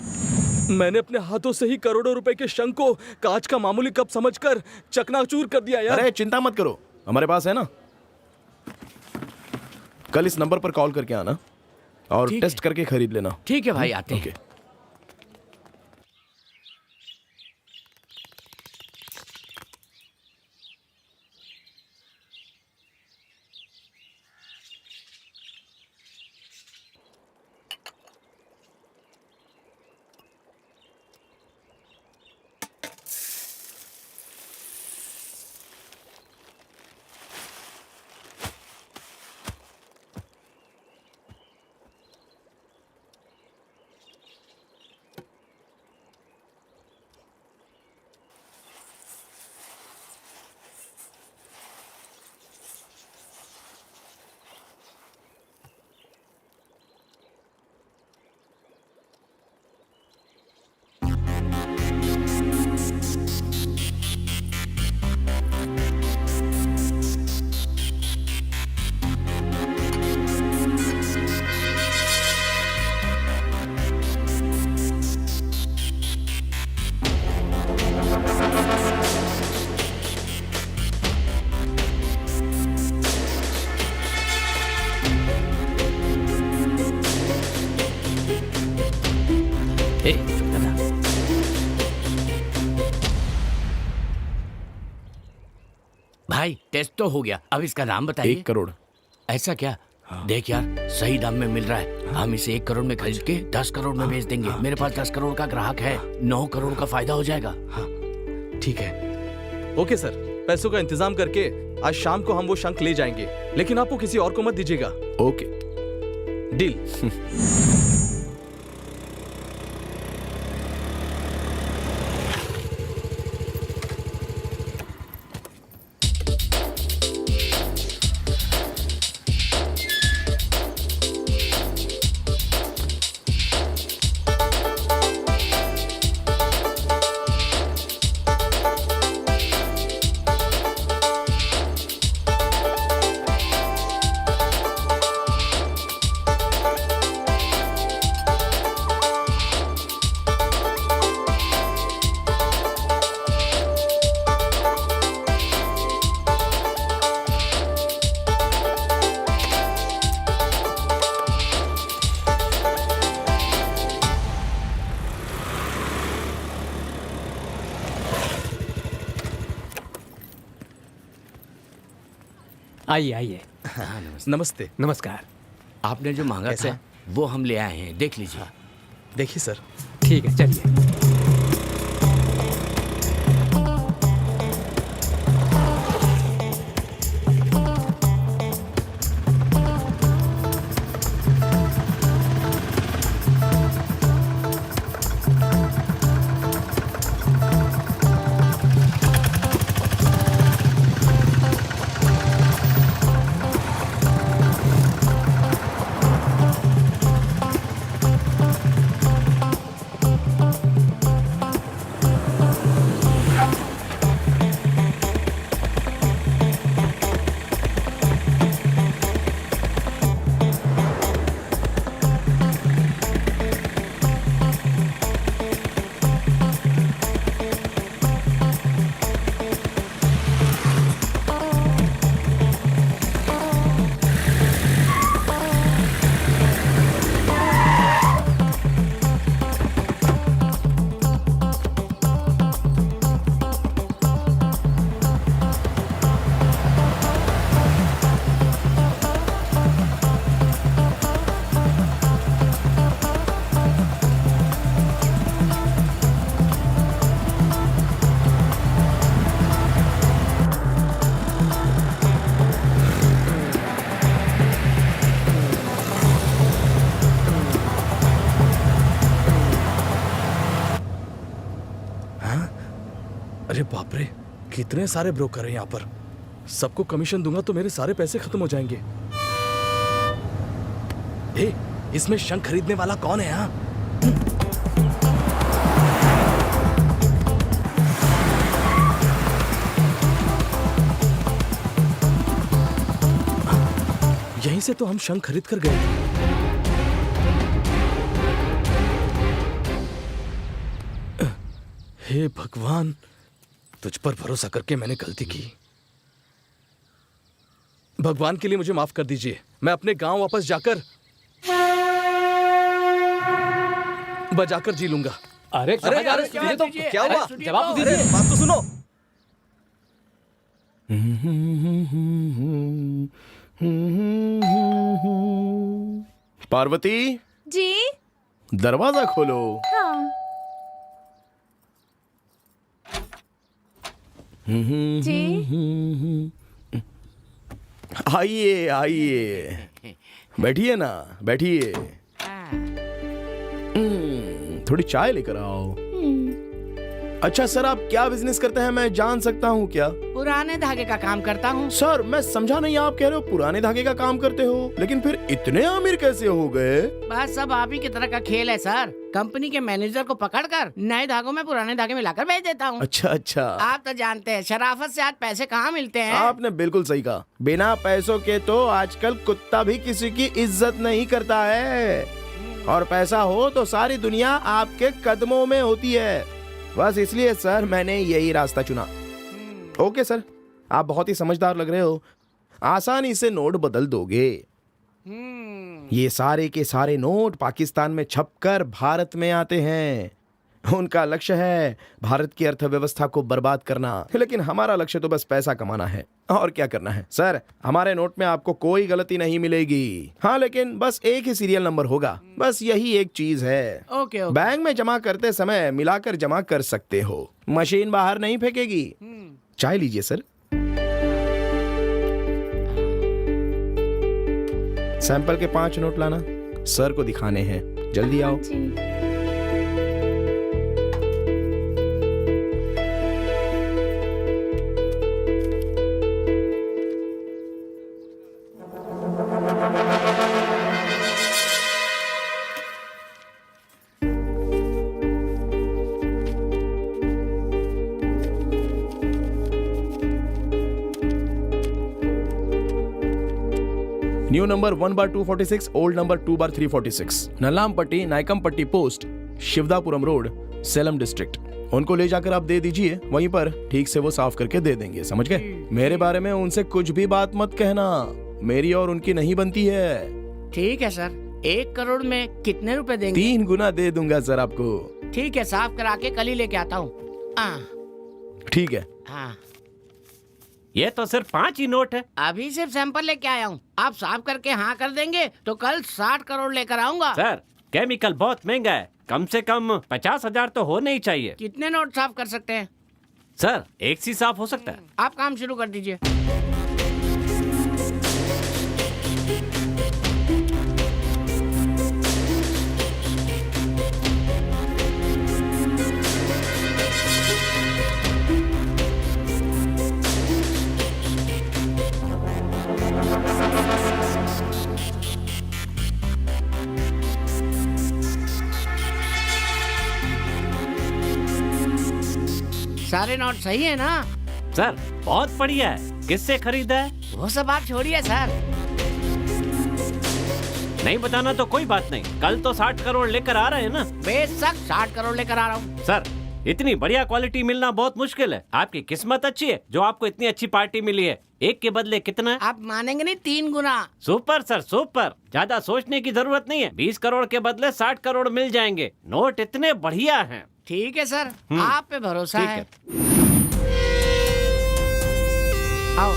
मैंने अपने हाथों से ही करोड़ों रुपए के शंख को कांच का मामूली कप समझकर चकनाचूर कर दिया यार। अरे चिंता मत करो, हमारे पास है ना। कल इस नंबर पर कॉल करके आना और टेस्ट करके खरीद लेना। ठीक है भाई, आते हैं। ओके। भाई टेस्ट तो हो गया, अब इसका दाम बताइए। 1 करोड़। ऐसा क्या? देख यार, सही दाम में मिल रहा है। हम इसे 1 करोड़ में खरीद के 10 करोड़ में बेच देंगे। मेरे पास 10 करोड़ का ग्राहक है, 9 करोड़ का फायदा हो जाएगा। ठीक है, ओके सर। पैसों का इंतजाम करके आज शाम को हम वो शंख ले जाएंगे, लेकिन आपको किसी और को मत दीजिएगा। Okay, deal. आइए आइए। नमस्ते। नमस्कार। आपने जो मांगा था वो हम ले आए हैं, देख लीजिए। देखिए सर। ठीक है, चलिए। कितने सारे ब्रोकर हैं यहाँ पर। सबको कमीशन दूंगा तो मेरे सारे पैसे खत्म हो जाएंगे। इसमें शंख खरीदने वाला कौन है यहाँ? यहीं से तो हम शंख खरीद कर गए थे। हे भगवान, तुझ पर भरोसा करके मैंने गलती की। भगवान के लिए मुझे माफ कर दीजिए। मैं अपने गांव वापस जाकर बजाकर जी लूंगा। अरे क्या हुआ? जवाब तो दीजिए, बात तो सुनो। पार्वती जी। दरवाजा खोलो। हाँ। जी। आइए आइए, बैठिए ना, बैठिए। थोड़ी चाय लेकर आओ। अच्छा सर, आप क्या बिजनेस करते हैं, मैं जान सकता हूँ क्या? पुराने धागे का काम करता हूँ। सर मैं समझा नहीं, आप कह रहे हो पुराने धागे का काम करते हो, लेकिन फिर इतने अमीर कैसे हो गए? बस सब आप ही की तरह का खेल है सर। कंपनी के मैनेजर को पकड़कर नए धागों में पुराने धागे मिलाकर बेच देता हूँ। अच्छा अच्छा। आप तो जानते हैं शराफत से आज पैसे कहाँ मिलते हैं। आपने बिल्कुल सही कहा। बिना पैसों के तो आजकल कुत्ता भी किसी की इज्जत नहीं करता है, और पैसा हो तो सारी दुनिया आपके कदमों में होती है। बस इसलिए सर मैंने यही रास्ता चुना। ओके सर, आप बहुत ही समझदार लग रहे हो। आसानी से नोट बदल दोगे। ये सारे के सारे नोट पाकिस्तान में छपकर भारत में आते हैं। उनका लक्ष्य है भारत की अर्थव्यवस्था को बर्बाद करना, लेकिन हमारा लक्ष्य तो बस पैसा कमाना है। और क्या करना है सर, हमारे नोट में आपको कोई गलती नहीं मिलेगी। हाँ, लेकिन बस एक ही सीरियल नंबर होगा, बस यही एक चीज है। ओके। बैंक में जमा करते समय मिलाकर जमा कर सकते हो, मशीन बाहर नहीं फेंकेगी। चाय लीजिए सर। सैंपल के 5 नोट लाना, सर को दिखाने हैं। जल्दी आओ। New number 1/246, old number 2/346, Nallampatti Nayakampatti post, Shivadapuram road, Salem district. उनको ले जाकर आप दे दीजिए, वहीं पर ठीक से वो साफ करके दे देंगे। समझ गए? मेरे बारे में उनसे कुछ भी बात मत कहना, मेरी और उनकी नहीं बनती है। ठीक है सर। 1 करोड़ में कितने रुपए देंगे? 3 गुना दे दूंगा सर आपको। ठीक है, साफ करा के कल ही लेके आता हूँ। ठीक है। हाँ। ये तो सिर्फ 5 ही नोट है। अभी सिर्फ सैंपल लेके आया हूँ। आप साफ करके हाँ कर देंगे तो कल 60 करोड़ लेकर आऊंगा। सर केमिकल बहुत महंगा है, कम से कम 50,000 तो होने ही चाहिए। कितने नोट साफ कर सकते हैं? सर 1 से साफ हो सकता है। आप काम शुरू कर दीजिए। सारे नोट सही है ना? सर बहुत बढ़िया है। किससे खरीदा है? वो सब आप छोड़िए सर। नहीं बताना तो कोई बात नहीं, कल तो 60 करोड़ लेकर आ रहे हैं ना? बेशक 60 करोड़ लेकर आ रहा हूँ। सर इतनी बढ़िया क्वालिटी मिलना बहुत मुश्किल है। आपकी किस्मत अच्छी है जो आपको इतनी अच्छी पार्टी मिली है। 1 के बदले कितना? आप मानेंगे नहीं, 3 गुना। सुपर सर सुपर, ज्यादा सोचने की जरूरत नहीं है। 20 करोड़ के बदले 60 करोड़ मिल जाएंगे। नोट इतने बढ़िया हैं। ठीक है सर, आप पे भरोसा है। आओ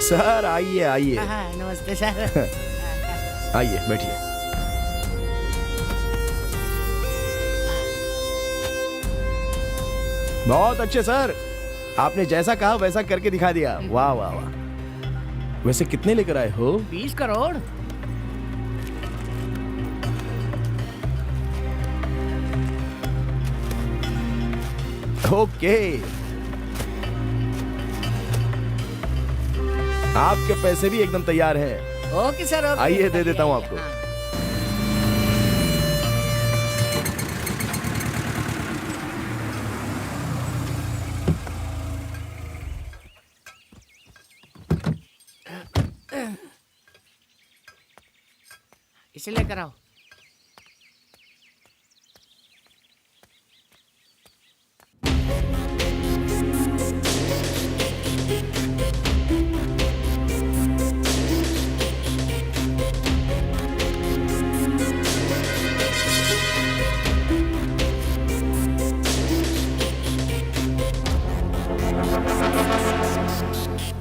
सर आइए आइए। नमस्ते सर। आइए बैठिए। बहुत अच्छे सर, आपने जैसा कहा वैसा करके दिखा दिया। वाह वाह वाह। वैसे कितने लेकर आए हो? 20 करोड़। ओके, आपके पैसे भी एकदम तैयार हैं। Okay sir, okay. आइए दे देता हूँ आपको। इसे लेकर आओ।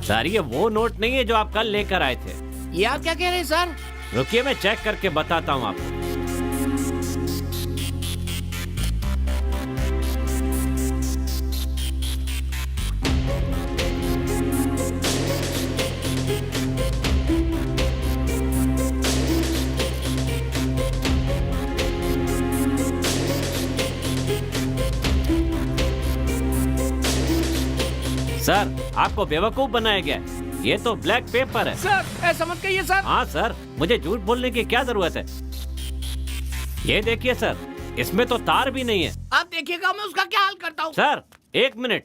सर ये वो नोट नहीं है जो आप कल लेकर आए थे। ये आप क्या कह रहे हैं सर? रुकिए मैं चेक करके बताता हूँ आपको। सर आपको बेवकूफ बनाया गया है। ये तो ब्लैक पेपर है। सर ऐसा मत कहिए सर। हाँ सर, मुझे झूठ बोलने की क्या जरूरत है। ये देखिए सर, इसमें तो तार भी नहीं है। आप देखिएगा, मैं उसका क्या हाल करता हूँ। सर एक मिनट,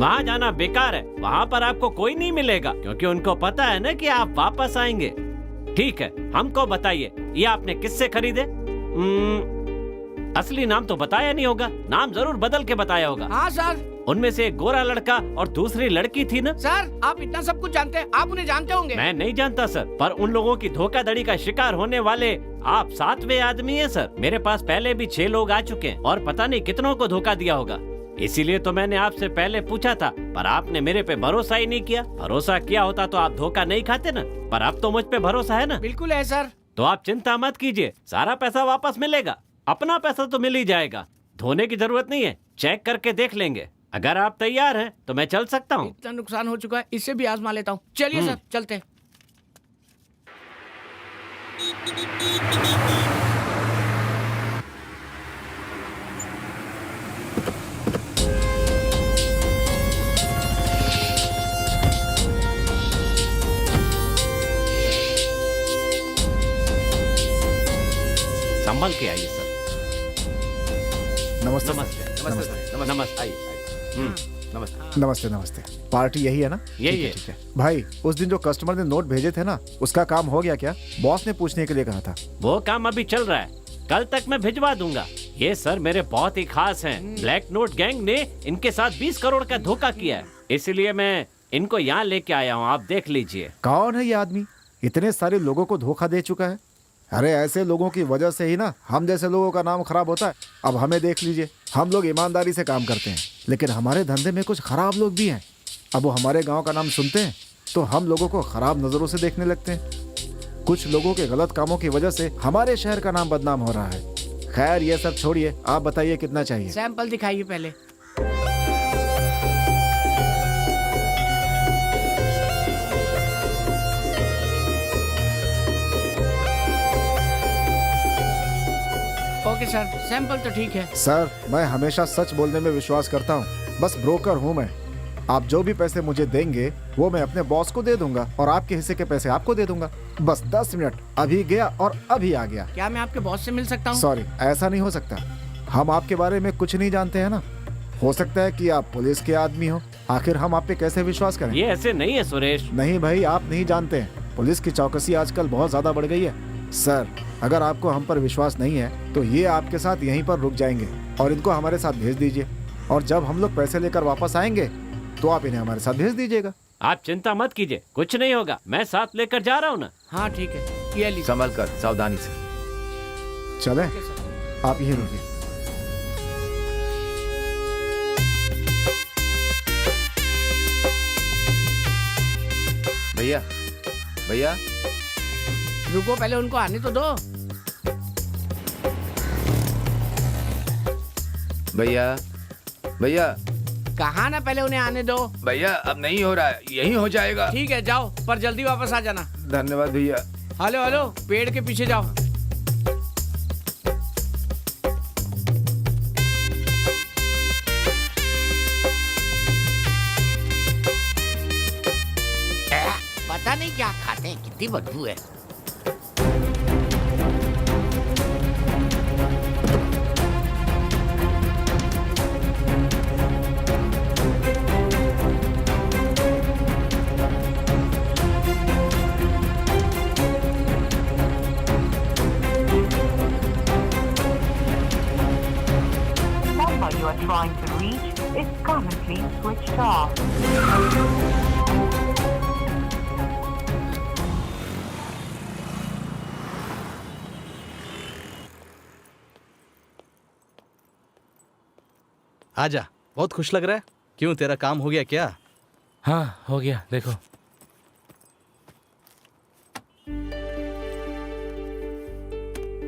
वहाँ जाना बेकार है। वहाँ पर आपको कोई नहीं मिलेगा क्योंकि उनको पता है ना कि आप वापस आएंगे। ठीक है, हमको बताइए ये आपने किससे खरीदे? असली नाम तो बताया नहीं होगा, नाम जरूर बदल के बताया होगा। हाँ सर। उनमें से एक गोरा लड़का और दूसरी लड़की थी ना? सर आप इतना सब कुछ जानते हैं, आप उन्हें जानते होंगे। मैं नहीं जानता सर, पर उन लोगों की धोखाधड़ी का शिकार होने वाले आप 7वें आदमी हैं सर। मेरे पास पहले भी 6 लोग आ चुके हैं और पता नहीं कितनों को धोखा दिया होगा। इसीलिए तो मैंने आपसे पहले पूछा था, पर आपने मेरे पे भरोसा ही नहीं किया। भरोसा किया होता तो आप धोखा नहीं खाते ना। पर अब तो मुझ पे भरोसा है ना? बिल्कुल है सर। तो आप चिंता मत कीजिए, सारा पैसा वापस मिलेगा। अपना पैसा तो मिल ही जाएगा, धोने की जरूरत नहीं है, चेक करके देख लेंगे। अगर आप तैयार हैं तो मैं चल सकता हूँ। इतना नुकसान हो चुका है, इससे भी आजमा लेता हूँ। चलिए सर चलते हैं। संभल के आइए सर। नमस्ते नमस्ते नमस्ते नमस्ते। नमस्ते। नमस्ते नमस्ते। पार्टी यही है ना? यही है। ठीक है भाई, उस दिन जो कस्टमर ने नोट भेजे थे ना, उसका काम हो गया क्या? बॉस ने पूछने के लिए कहा था। वो काम अभी चल रहा है, कल तक मैं भिजवा दूंगा। ये सर मेरे बहुत ही खास हैं। ब्लैक नोट गैंग ने इनके साथ 20 करोड़ का धोखा किया है, इसलिए मैं इनको यहाँ लेके आया हूँ। आप देख लीजिए। कौन है ये आदमी? इतने सारे लोगों को धोखा दे चुका है। अरे ऐसे लोगों की वजह से ही ना हम जैसे लोगों का नाम खराब होता है। अब हमें देख लीजिए, हम लोग ईमानदारी से काम करते हैं, लेकिन हमारे धंधे में कुछ खराब लोग भी हैं। अब वो हमारे गांव का नाम सुनते हैं तो हम लोगों को खराब नजरों से देखने लगते हैं। कुछ लोगों के गलत कामों की वजह से हमारे शहर का नाम बदनाम हो रहा है। खैर ये सब छोड़िए, आप बताइए कितना चाहिए? सैंपल दिखाइए पहले। ओके सर, सैंपल तो ठीक है। सर मैं हमेशा सच बोलने में विश्वास करता हूँ, बस ब्रोकर हूँ मैं। आप जो भी पैसे मुझे देंगे वो मैं अपने बॉस को दे दूंगा और आपके हिस्से के पैसे आपको दे दूंगा। बस 10 मिनट, अभी गया और अभी आ गया। क्या मैं आपके बॉस से मिल सकता हूँ? सॉरी, ऐसा नहीं हो सकता। हम आपके बारे में कुछ नहीं जानते हैं ना। हो सकता है कि आप पुलिस के आदमी हो, आखिर हम आप पे कैसे विश्वास करें? ये ऐसे नहीं है सुरेश। नहीं भाई, आप नहीं जानते हैं, पुलिस की चौकसी आजकल बहुत ज्यादा बढ़ गई है। सर अगर आपको हम पर विश्वास नहीं है तो ये आपके साथ यहीं पर रुक जाएंगे और इनको हमारे साथ भेज दीजिए, और जब हम लोग पैसे लेकर वापस आएंगे तो आप इन्हें हमारे साथ भेज दीजिएगा। आप चिंता मत कीजिए, कुछ नहीं होगा, मैं साथ लेकर जा रहा हूँ ना। हाँ ठीक है, ये लीजिए। संभल कर, सावधानी से। चले, आप यहीं रुकिए। भैया भैया रुको, पहले उनको आने तो दो। भैया भैया कहा ना पहले उन्हें आने दो। भैया अब नहीं हो रहा है, यही हो जाएगा। ठीक है जाओ, पर जल्दी वापस आ जाना। धन्यवाद भैया। हेलो हेलो, पेड़ के पीछे जाओ। क्या खाते हैं, कितनी बदबू है। You are trying to reach is currently switched off. आजा, बहुत खुश लग रहा है। क्यों, तेरा काम हो गया क्या? हाँ हो गया, देखो।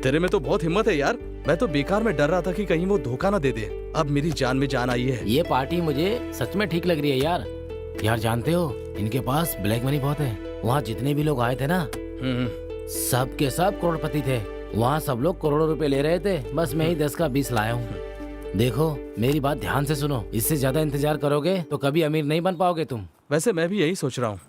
तेरे में तो बहुत हिम्मत है यार। मैं तो बेकार में डर रहा था कि कहीं वो धोखा ना दे दे। अब मेरी जान में जान आई है। ये पार्टी मुझे सच में ठीक लग रही है यार। यार जानते हो, इनके पास ब्लैक मनी बहुत है। वहाँ जितने भी लोग आए थे ना, सब के सब करोड़पति थे। वहाँ सब लोग करोड़ों रुपए ले रहे थे, बस मैं ही 10 का 20 लाया हूँ। देखो मेरी बात ध्यान से सुनो, इससे ज्यादा इंतजार करोगे तो कभी अमीर नहीं बन पाओगे तुम। वैसे मैं भी यही सोच रहा हूँ।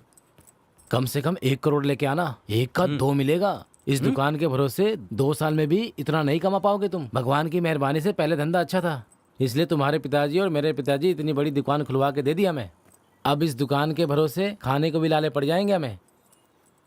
कम से कम 1 करोड़ लेके आना, 1 का 2 मिलेगा। इस दुकान के भरोसे 2 साल में भी इतना नहीं कमा पाओगे तुम। भगवान की मेहरबानी से पहले धंधा अच्छा था, इसलिए तुम्हारे पिताजी और मेरे पिताजी इतनी बड़ी दुकान खुलवा के दे दी हमें। अब इस दुकान के भरोसे खाने को भी लाले पड़ जाएंगे हमें।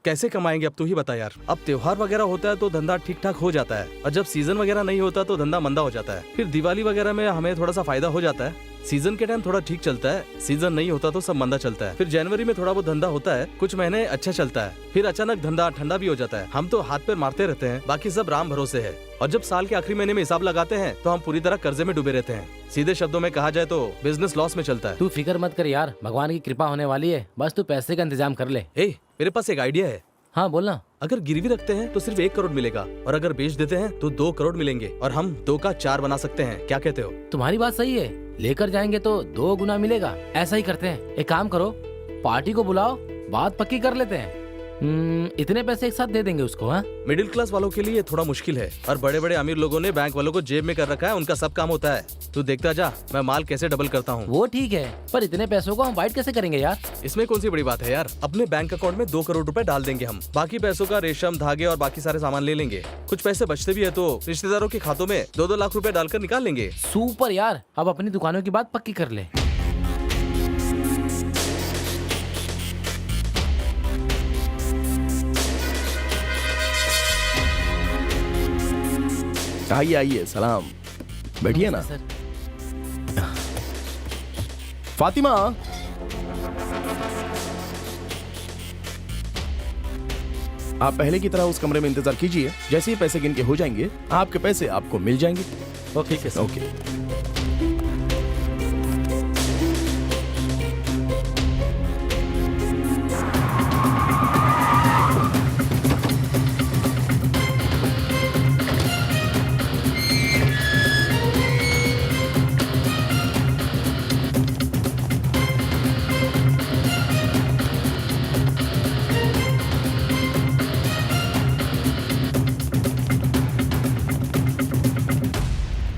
कैसे कमाएंगे अब तू ही बता यार। अब त्योहार वगैरह होता है तो धंधा ठीक ठाक हो जाता है, और जब सीजन वगैरह नहीं होता तो धंधा मंदा हो जाता है। फिर दिवाली वगैरह में हमें थोड़ा सा फायदा हो जाता है। सीजन के टाइम थोड़ा ठीक चलता है, सीजन नहीं होता तो सब मंदा चलता है। फिर जनवरी में थोड़ा बहुत धंधा होता है, कुछ महीने अच्छा चलता है, फिर अचानक धंधा ठंडा भी हो जाता है। हम तो हाथ पैर मारते रहते हैं, बाकी सब राम भरोसे है। और जब साल के आखिरी महीने में हिसाब लगाते हैं तो हम पूरी तरह कर्जे में डूबे रहते हैं। सीधे शब्दों में कहा जाए तो बिजनेस लॉस में चलता है। तू फिक्र मत कर यार, भगवान की कृपा होने वाली है। बस तू पैसे का इंतजाम कर ले। मेरे पास एक आइडिया है। हाँ बोलना। अगर गिरवी रखते हैं तो सिर्फ 1 करोड़ मिलेगा, और अगर बेच देते हैं तो 2 करोड़ मिलेंगे, और हम 2 का 4 बना सकते हैं। क्या कहते हो? तुम्हारी बात सही है, लेकर जाएंगे तो 2 गुना मिलेगा। ऐसा ही करते हैं, एक काम करो, पार्टी को बुलाओ, बात पक्की कर लेते हैं। इतने पैसे एक साथ दे देंगे उसको। हाँ, मिडिल क्लास वालों के लिए ये थोड़ा मुश्किल है, और बड़े बड़े अमीर लोगों ने बैंक वालों को जेब में कर रखा है, उनका सब काम होता है। तू देखता जा मैं माल कैसे डबल करता हूँ। वो ठीक है, पर इतने पैसों को हम वाइट कैसे करेंगे यार? इसमें कौन सी बड़ी बात है यार। अपने बैंक अकाउंट में 2 करोड़ रुपए डाल देंगे हम, बाकी पैसों का रेशम, धागे और बाकी सारे सामान ले लेंगे। कुछ पैसे बचते भी है तो रिश्तेदारों के खातों में 2-2 लाख रुपए डालकर निकाल लेंगे। सुपर यार, अब अपनी दुकानों की बात पक्की कर ले। आइए आइए, सलाम, बैठिए ना। फातिमा, आप पहले की तरह उस कमरे में इंतजार कीजिए। जैसे ही पैसे गिन के हो जाएंगे आपके पैसे आपको मिल जाएंगे। ओके ठीक है। ओके।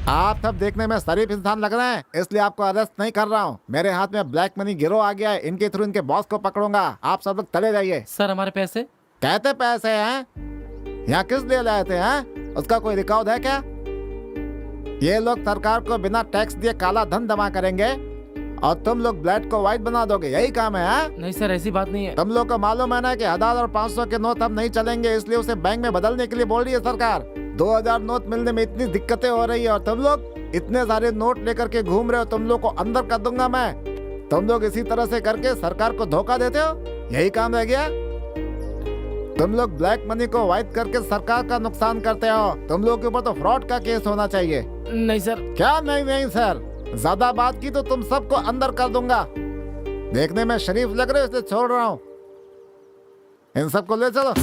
आप सब देखने में शरीफ इंसान लग रहे हैं, इसलिए आपको अरेस्ट नहीं कर रहा हूँ। मेरे हाथ में ब्लैक मनी गिरोह आ गया है, इनके थ्रू इनके बॉस को पकड़ूंगा। आप सब लोग चले जाइए। सर हमारे पैसे? कहते पैसे हैं? यहाँ किस लिए लाए थे हैं? उसका कोई रिकॉर्ड है क्या? ये लोग सरकार को बिना टैक्स दिए काला धन जमा करेंगे और तुम लोग ब्लैक को व्हाइट बना दोगे, यही काम है? नहीं सर, ऐसी बात नहीं है। तुम लोग को मालूम है ना कि 1000 और 500 के नोट अब नहीं चलेंगे, इसलिए उसे बैंक में बदलने के लिए बोल रही है सरकार। 2000 नोट मिलने में इतनी दिक्कतें हो रही है और तुम लोग इतने सारे नोट लेकर के घूम रहे हो। तुम लोग को अंदर कर दूंगा मैं। तुम लोग इसी तरह से करके सरकार को धोखा देते हो, यही काम रह गया। तुम लोग ब्लैक मनी को व्हाइट करके सरकार का नुकसान करते हो। तुम लोग के ऊपर तो फ्रॉड का केस होना चाहिए। नहीं सर। क्या नहीं सर? ज्यादा बात की तो तुम सबको अंदर कर दूंगा। देखने में शरीफ लग रहे हो इसलिए छोड़ रहा हूँ। इन सबको ले चलो।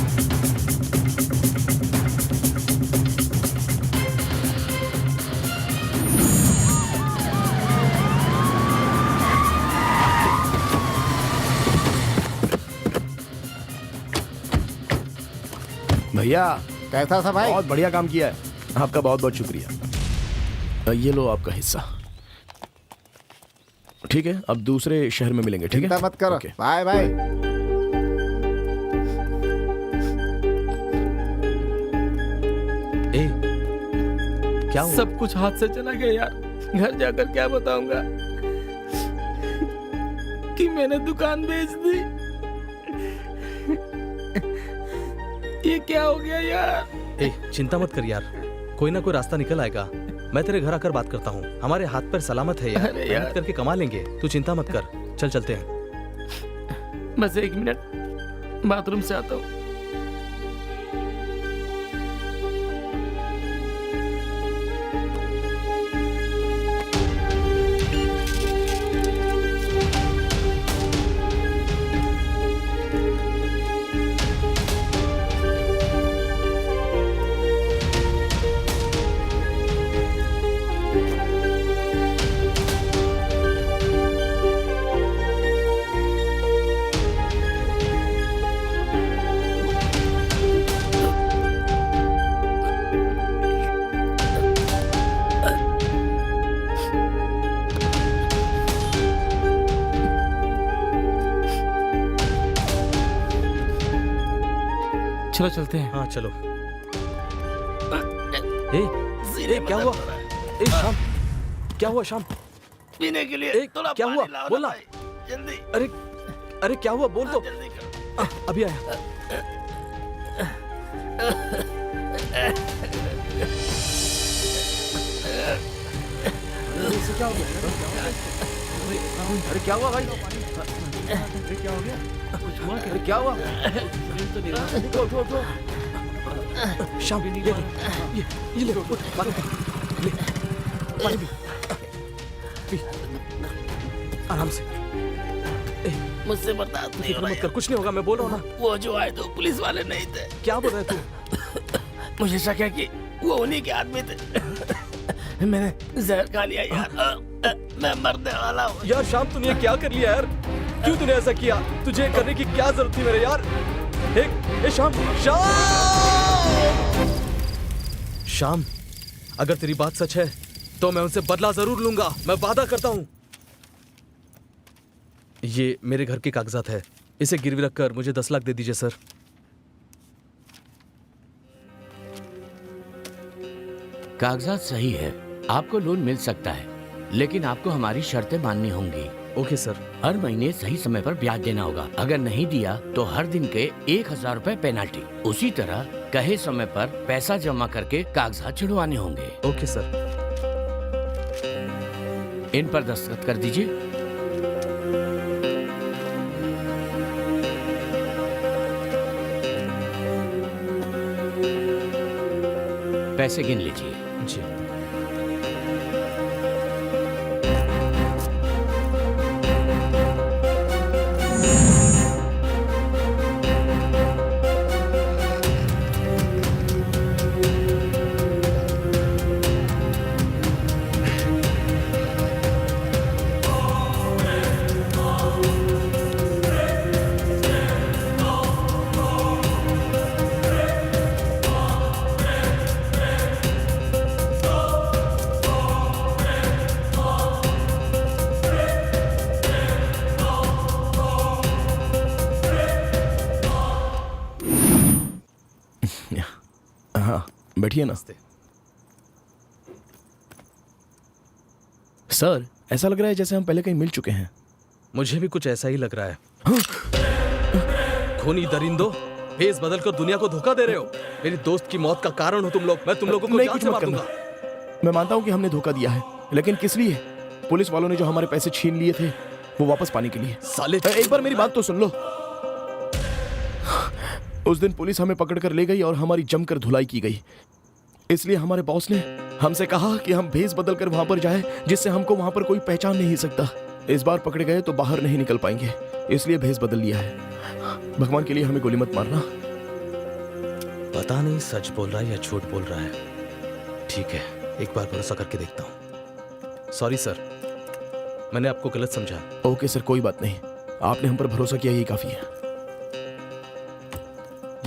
भैया कैसा था भाई? बहुत बढ़िया काम किया है, आपका बहुत बहुत शुक्रिया। ये लो आपका हिस्सा। ठीक है, अब दूसरे शहर में मिलेंगे। ठीक है, चिंता मत करो। Bye bye. क्या हुआ? सब कुछ हाथ से चला गया यार। घर जाकर क्या बताऊंगा कि मैंने दुकान बेच दी। ये क्या हो गया यार? ए, चिंता मत कर यार, कोई ना कोई रास्ता निकल आएगा। मैं तेरे घर आकर बात करता हूँ। हमारे हाथ पैर सलामत है यार, अरे यार। मेहनत करके कमा लेंगे। तू चिंता मत कर, चल चलते हैं। बस 1 मिनट, बाथरूम से आता हूँ। चलो चलते हैं। हाँ चलो। ए, क्या हुआ? ए शाम, क्या हुआ शाम? पीने के लिए थोड़ा क्या हुआ? पानी लाओ ना बोलना। भाई, जल्दी। अरे क्या हुआ? बोल तो। अभी आया। क्या हो गया? अरे क्या हुआ भाई? अरे क्या हो गया? कुछ हुआ? अरे क्या हुआ? उठो उठो उठो। शाम ले ले, ये ले, उठ, पानी पी, ले, पानी पी, आराम से। मुझसे बर्दाश्त नहीं हो रहा मत कर, कुछ नहीं होगा, मैं बोल रहा हूँ ना। वो जो आए तो पुलिस वाले नहीं थे। क्या बोल रहा है तू? मुझे शक है कि वो उन्हीं के आदमी थे। मैंने जहर खा लिया यार। मैं मरने वाला हूँ यार शाम, तूने ये क्या कर लिया यार? क्यों तूने ऐसा किया? तुझे करने की क्या जरूरत थी मेरे यार? शाम, शाम, अगर तेरी बात सच है तो मैं उनसे बदला जरूर लूंगा, मैं वादा करता हूं। ये मेरे घर के कागजात है, इसे गिरवी रखकर मुझे 10 लाख दे दीजिए सर। कागजात सही है, आपको लोन मिल सकता है, लेकिन आपको हमारी शर्तें माननी होंगी। Okay sir. हर महीने सही समय पर ब्याज देना होगा। अगर नहीं दिया तो हर दिन के 1000 रुपए पेनाल्टी। उसी तरह कहे समय पर पैसा जमा करके कागजात छुड़वाने होंगे। Okay sir. इन पर दस्तखत कर दीजिए। पैसे गिन लीजिए। जी। बैठिए ना। सर, ऐसा लग रहा है जैसे हम पहले कहीं मिल चुके हैं। मुझे भी कुछ ऐसा ही लग रहा है। खूनी दरिंदो, भेस बदल कर दुनिया को धोखा दे रहे हो। मेरी दोस्त की मौत का कारण हो तुम लोग। मैं तुम लोगों को जान से मार दूंगा। मैं मानता हूं कि हमने धोखा दिया है, लेकिन किस लिए? पुलिस वालों ने जो हमारे पैसे छीन लिए थे वो वापस पाने के लिए। साले, एक बार मेरी बात तो सुन लो। उस दिन पुलिस हमें पकड़कर ले गई और हमारी जमकर धुलाई की गई। इसलिए हमारे बॉस ने हमसे कहा कि हम भेस बदल कर वहां पर जाएं, जिससे हमको वहां पर कोई पहचान नहीं सकता। इस बार पकड़े गए तो बाहर नहीं निकल पाएंगे, इसलिए भेस बदल लिया है। भगवान के लिए हमें गोली मत मारना। पता नहीं सच बोल रहा है या झूठ बोल रहा है। ठीक है, एक बार भरोसा करके देखता हूँ। सॉरी सर, मैंने आपको गलत समझा। ओके सर, कोई बात नहीं। आपने हम पर भरोसा किया, यही काफी है।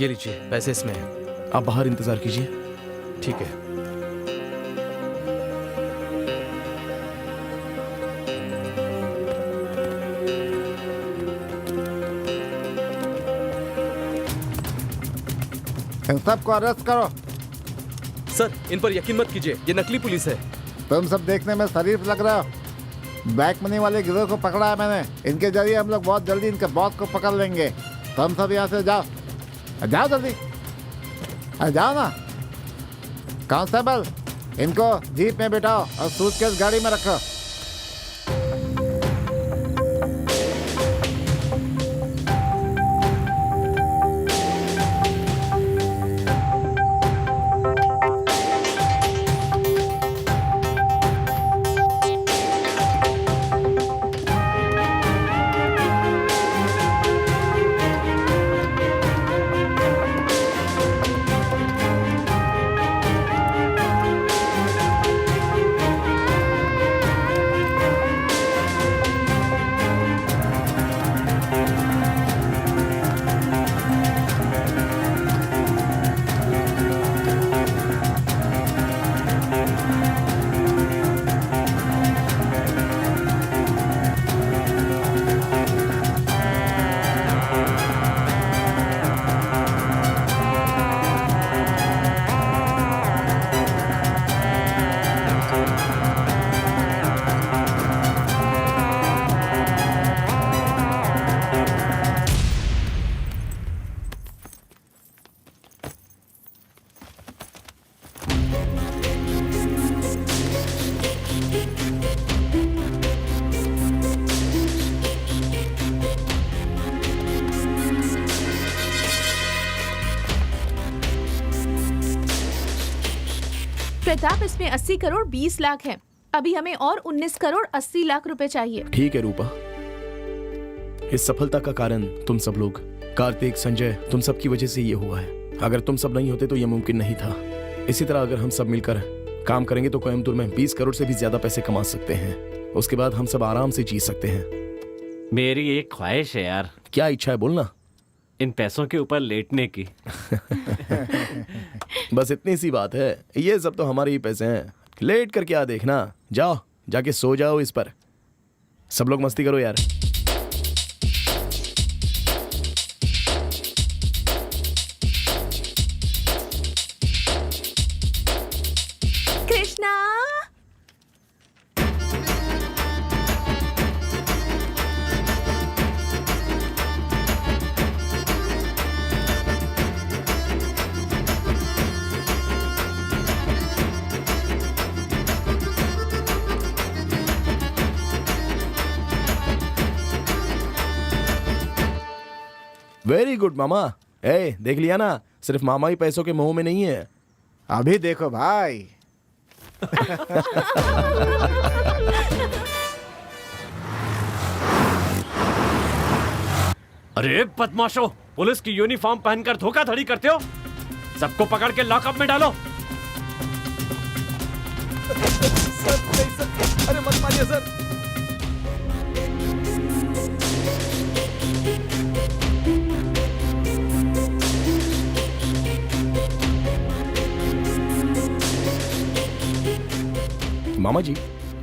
ये लीजिए, पैसे इसमें हैं। आप बाहर इंतजार कीजिए। ठीक है। इन सबको अरेस्ट करो। सर इन पर यकीन मत कीजिए, ये नकली पुलिस है। तुम सब देखने में शरीफ लग रहा हो। बैक मनी वाले गिरोह को पकड़ा है मैंने। इनके जरिए हम लोग बहुत जल्दी इनके बॉस को पकड़ लेंगे। तुम सब यहाँ से जाओ, जाओ जल्दी, अरे जाओ ना। कांस्टेबल, इनको जीप में बिठाओ और सूटकेस गाड़ी में रखो। प्रताप, इसमें 80 करोड़ 20 लाख है। अभी हमें और 19 करोड़ 80 लाख रुपए चाहिए। ठीक है रूपा, इस सफलता का कारण तुम सब लोग, कार्तिक, संजय, तुम सब की वजह से ये हुआ है। अगर तुम सब नहीं होते तो ये मुमकिन नहीं था। इसी तरह अगर हम सब मिलकर काम करेंगे तो कोयम्बतूर में 20 करोड़ से भी ज्यादा पैसे कमा सकते हैं। उसके बाद हम सब आराम से जी सकते हैं। मेरी एक ख्वाहिश है यार। क्या इच्छा है, बोलना। इन पैसों के ऊपर लेटने की। बस इतनी सी बात है। ये सब तो हमारे ही पैसे हैं, लेट कर क्या देखना। जाओ, जाके सो जाओ इस पर। सब लोग मस्ती करो यार। कृष्णा, वेरी गुड मामा। ए, देख लिया ना, सिर्फ मामा ही पैसों के मोह में नहीं है। अभी देखो भाई। अरे बदमाशो, पुलिस की यूनिफॉर्म पहनकर धोखाधड़ी करते हो। सबको पकड़ के लॉकअप में डालो। सर, नहीं सर, अरे मत मारिए सर। मामा जी,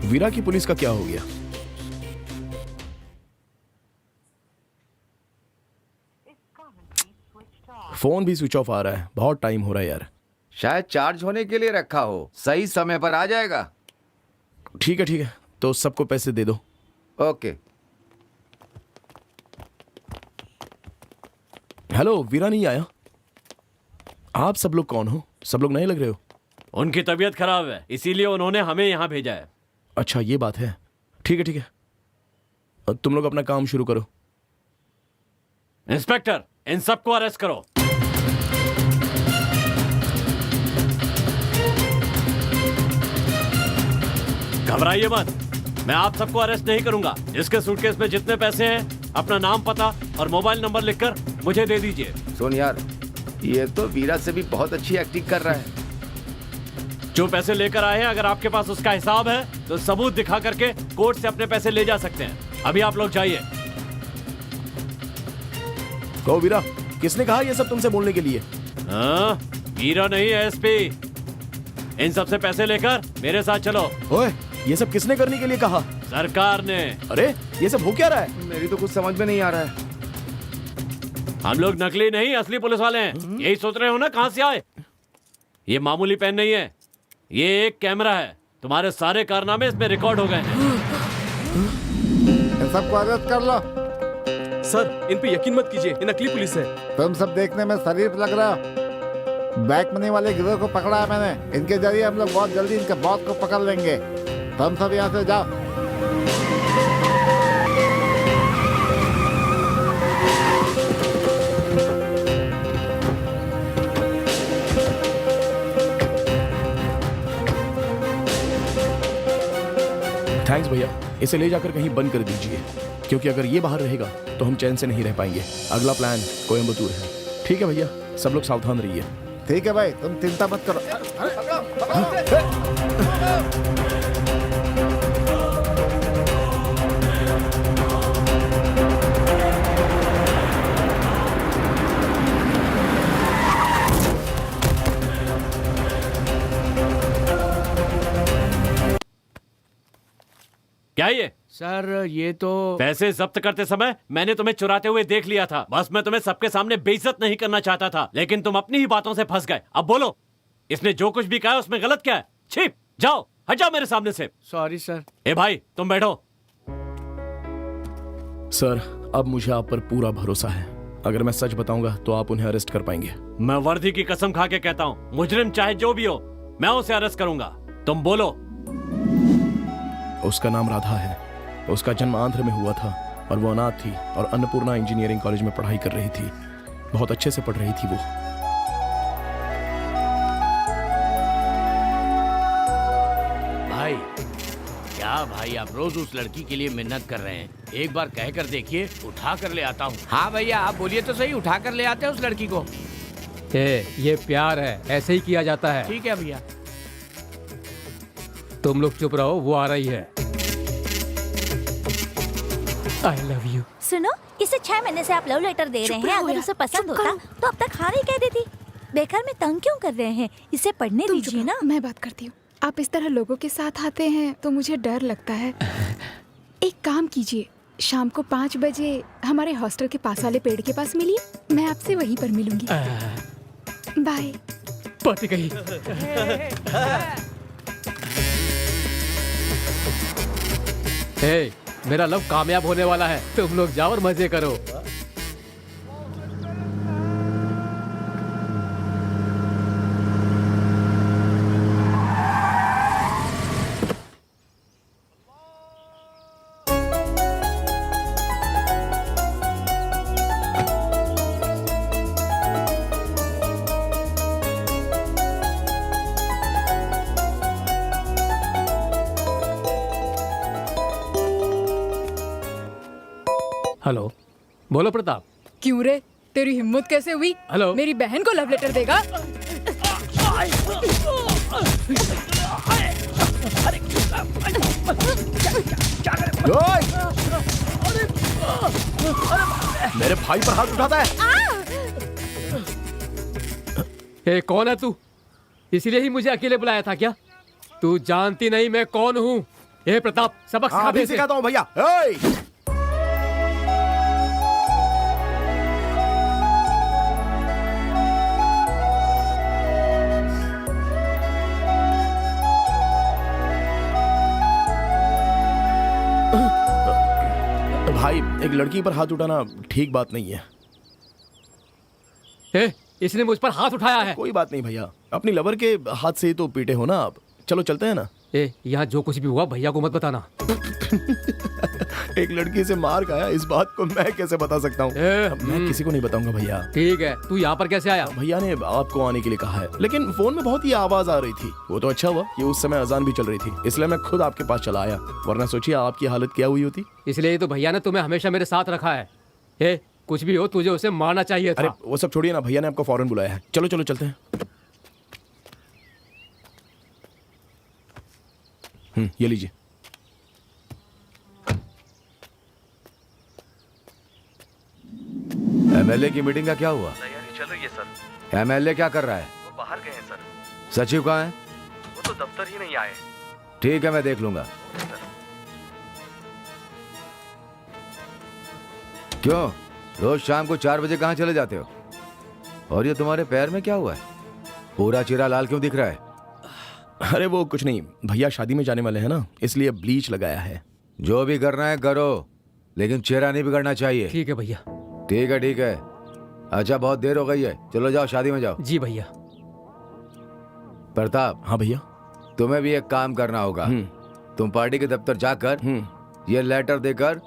वीरा की पुलिस का क्या हो गया? फोन भी स्विच ऑफ आ रहा है। बहुत टाइम हो रहा है यार। शायद चार्ज होने के लिए रखा हो, सही समय पर आ जाएगा। ठीक है ठीक है, तो सबको पैसे दे दो। ओके। हेलो, वीरा नहीं आया? आप सब लोग कौन हो? सब लोग नए लग रहे हो। उनकी तबीयत खराब है, इसीलिए उन्होंने हमें यहाँ भेजा है। अच्छा, ये बात है। ठीक है ठीक है, तुम लोग अपना काम शुरू करो। इंस्पेक्टर, इन सबको अरेस्ट करो। घबराइए मत, मैं आप सबको अरेस्ट नहीं करूंगा। इसके सूटकेस में जितने पैसे हैं, अपना नाम, पता और मोबाइल नंबर लिखकर मुझे दे दीजिए। सुन यार, ये तो वीरा से भी बहुत अच्छी एक्टिंग कर रहा है। जो पैसे लेकर आए हैं, अगर आपके पास उसका हिसाब है तो सबूत दिखा करके कोर्ट से अपने पैसे ले जा सकते हैं। अभी आप लोग जाइए। कहो वीरा, किसने कहा ये सब तुमसे बोलने के लिए? हाँ, वीरा नहीं है, एसपी। इन सब से पैसे लेकर मेरे साथ चलो। ओए, ये सब किसने करने के लिए कहा? सरकार ने। अरे, ये सब हो क्या रहा है? मेरी तो कुछ समझ में नहीं आ रहा है। हम लोग नकली नहीं, असली पुलिस वाले हैं। यही सोच रहे हो ना, कहाँ से आए? ये मामूली पेन नहीं है, ये एक कैमरा है। तुम्हारे सारे कारनामे इसमें रिकॉर्ड हो गए हैं। इन सबको अरेस्ट कर लो। सर, इन पे यकीन मत कीजिए, ये नकली पुलिस है। तुम सब देखने में शरीफ लग रहा हो। बैक मनी वाले गिरोह को पकड़ा है मैंने। इनके जरिए हम लोग बहुत जल्दी इनके बॉस को पकड़ लेंगे। तुम सब यहाँ से जाओ। थैंक्स भैया, इसे ले जाकर कहीं बंद कर दीजिए, क्योंकि अगर ये बाहर रहेगा तो हम चैन से नहीं रह पाएंगे। अगला प्लान कोयम्बतूर है। ठीक है भैया, सब लोग सावधान रहिए। ठीक है भाई, तुम चिंता मत करो। क्या ये? सर ये तो पैसे जब्त करते समय मैंने तुम्हें चुराते हुए देख लिया था। बस मैं तुम्हें सबके सामने बेइज्जत नहीं करना चाहता था, लेकिन तुम अपनी ही बातों से फंस गए। अब बोलो, इसने जो कुछ भी कहा उसमें गलत क्या है? छिप जाओ, हट जाओ मेरे सामने से। Sorry sir. ए भाई, तुम बैठो। सर, अब मुझे आप पर पूरा भरोसा है। अगर मैं सच बताऊंगा तो आप उन्हें अरेस्ट कर पाएंगे। मैं वर्दी की कसम खा के कहता हूँ, मुजरिम चाहे जो भी हो, मैं उसे अरेस्ट करूंगा। तुम बोलो। उसका नाम राधा है। उसका जन्म आंध्र में हुआ था और वो अनाथ थी और अन्नपूर्णा इंजीनियरिंग कॉलेज में पढ़ाई कर रही थी। बहुत अच्छे से पढ़ रही थी वो। भाई, क्या भाई, आप रोज उस लड़की के लिए मेहनत कर रहे हैं। एक बार कह कर देखिए, उठा कर ले आता हूँ। हाँ भैया, आप बोलिए तो सही, उठा कर ले आते हैं उस लड़की को। ये प्यार है, ऐसे ही किया जाता है। ठीक है भैया। तुम लोग चुप रहो, वो आ रही है। I love you. सुनो, इसे 6 महीने से आप लव लेटर दे रहे हैं। अगर उसे पसंद होता तो अब तक हाँ नहीं कह देती। बेकार में तंग क्यों कर रहे हैं? इसे पढ़ने दीजिए ना। मैं बात करती हूँ। आप इस तरह लोगों के साथ आते हैं तो मुझे डर लगता है। एक काम कीजिए, शाम को 5 बजे हमारे हॉस्टल के पास वाले पेड़ के पास मिलिए। मैं आपसे वहीं पर मिलूंगी। बाय। पट गई। हे, मेरा लव कामयाब होने वाला है। तुम लोग जाओ और मजे करो। हेलो, बोलो प्रताप। क्यों रे, तेरी हिम्मत कैसे हुई? हेलो, मेरी बहन को लव लेटर देगा? मेरे भाई पर हाथ उठाता है। कौन है तू? इसीलिए ही मुझे अकेले बुलाया था क्या? तू जानती नहीं मैं कौन हूँ? प्रताप, सबक सिखा दे। सिखाता हूँ भैया। भाई, एक लड़की पर हाथ उठाना ठीक बात नहीं है। इसने मुझ पर हाथ उठाया है। कोई बात नहीं भैया, अपनी लवर के हाथ से ही तो पीटे हो ना आप। चलो चलते हैं ना। यहाँ जो कुछ भी हुआ भैया को मत बताना। एक लड़की से मार खाया, इस बात को मैं कैसे बता सकता हूँ? मैं किसी को नहीं बताऊंगा भैया। ठीक है, तू यहाँ पर कैसे आया? भैया ने आपको आने के लिए कहा है, लेकिन फोन में बहुत ही आवाज आ रही थी। वो तो अच्छा हुआ कि उस समय अजान भी चल रही थी, इसलिए मैं खुद आपके पास चला आया। वरना सोचिए आपकी हालत क्या हुई होती। इसलिए तो भैया ने तुम्हें हमेशा मेरे साथ रखा है। कुछ भी हो, तुझे उसे मारना चाहिए था। अरे वो सब छोड़िए ना, भैया ने आपको फौरन बुलाया है। चलो चलो चलते हैं। ये लीजिए। एमएलए की मीटिंग का क्या हुआ? तैयारी चल रही है सर। एमएलए क्या कर रहा है? वो बाहर गए हैं सर। सचिव कहाँ है? वो तो दफ्तर ही नहीं आए। ठीक है, मैं देख लूंगा। क्यों, रोज शाम को 4 बजे कहाँ चले जाते हो? और ये तुम्हारे पैर में क्या हुआ है? पूरा चेहरा लाल क्यों दिख रहा है? अरे वो कुछ नहीं, भैया शादी में जाने वाले हैं ना, इसलिए ब्लीच लगाया है। जो भी करना है करो, लेकिन चेहरा नहीं बिगड़ना चाहिए। ठीक है भैया। ठीक है ठीक है। अच्छा बहुत देर हो गई है, चलो जाओ शादी में जाओ। जी भैया। प्रताप। हाँ भैया। तुम्हें भी एक काम करना होगा। तुम पार्टी के दफ्तर जाकर ये लेटर देकर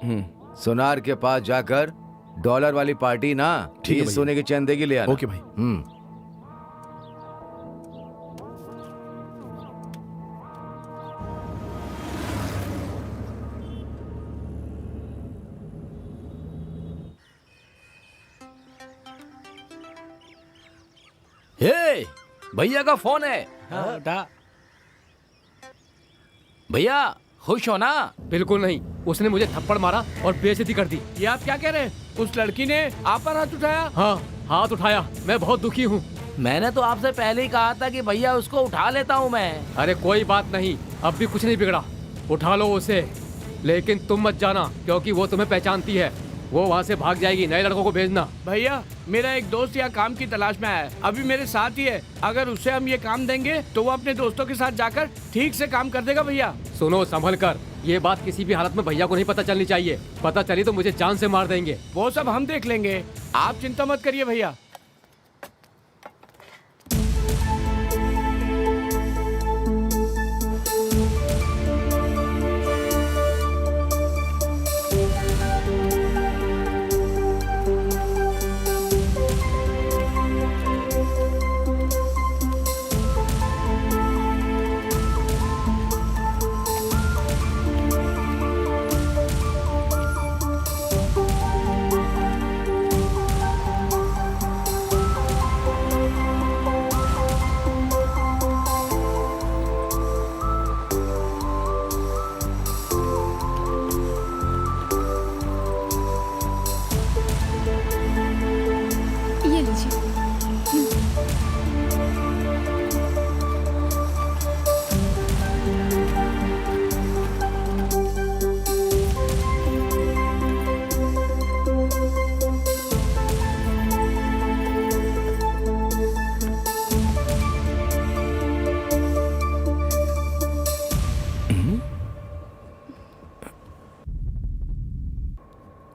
सुनार के पास जाकर डॉलर वाली पार्टी ना, ठीक है 30 सोने की चैन देगी ले आना। ओके भाई। हे, भैया का फोन है। भैया खुश हो ना? बिल्कुल नहीं, उसने मुझे थप्पड़ मारा और बेइज्जती कर दी। ये आप क्या कह रहे हैं? उस लड़की ने आप पर हाथ उठाया? हाँ, हाथ उठाया। मैं बहुत दुखी हूँ। मैंने तो आपसे पहले ही कहा था कि भैया उसको उठा लेता हूँ मैं। अरे कोई बात नहीं, अब भी कुछ नहीं बिगड़ा, उठा लो उसे। लेकिन तुम मत जाना, क्योंकि वो तुम्हें पहचानती है। वो वहाँ से भाग जाएगी, नए लड़कों को भेजना। भैया मेरा एक दोस्त यहाँ काम की तलाश में आया है, अभी मेरे साथ ही है। अगर उसे हम ये काम देंगे तो वो अपने दोस्तों के साथ जाकर ठीक से काम कर देगा। भैया सुनो संभल कर, ये बात किसी भी हालत में भैया को नहीं पता चलनी चाहिए। पता चली तो मुझे जान से मार देंगे। वो सब हम देख लेंगे, आप चिंता मत करिए भैया। ये लीजिए।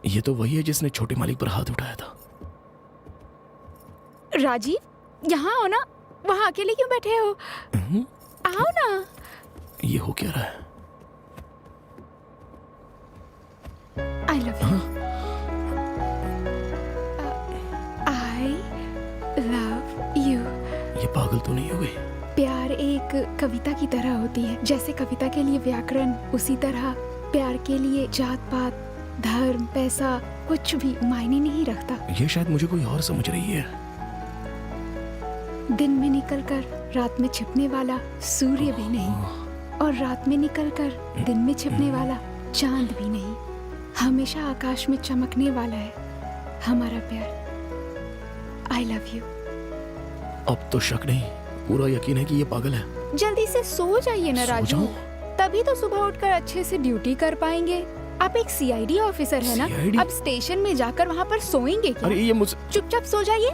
ये तो वही है जिसने छोटे मालिक पर हाथ उठाया था। राजीव, यहाँ आओ ना। वहाँ अकेले क्यों बैठे हो? आओ ना। ये हो क्या रहा है? I love you. I love you. ये पागल तो नहीं हो गई? प्यार एक कविता की तरह होती है। जैसे कविता के लिए व्याकरण, उसी तरह प्यार के लिए जात पात, धर्म, पैसा कुछ भी मायने नहीं रखता। ये शायद मुझे कोई और समझ रही है। दिन में निकलकर रात में छिपने वाला सूर्य भी नहीं, और रात में निकलकर दिन में छिपने वाला चांद भी नहीं। हमेशा आकाश में चमकने वाला है हमारा प्यार। I love you. अब तो शक नहीं, पूरा यकीन है कि ये पागल है। जल्दी से सो जाइए ना राजू, तभी तो सुबह उठकर अच्छे से ड्यूटी कर पाएंगे। आप एक सीआईडी ऑफिसर है ना, अब स्टेशन में जाकर वहाँ पर सोएंगे क्या? अरे ये मुझसे, चुपचाप सो जाइए।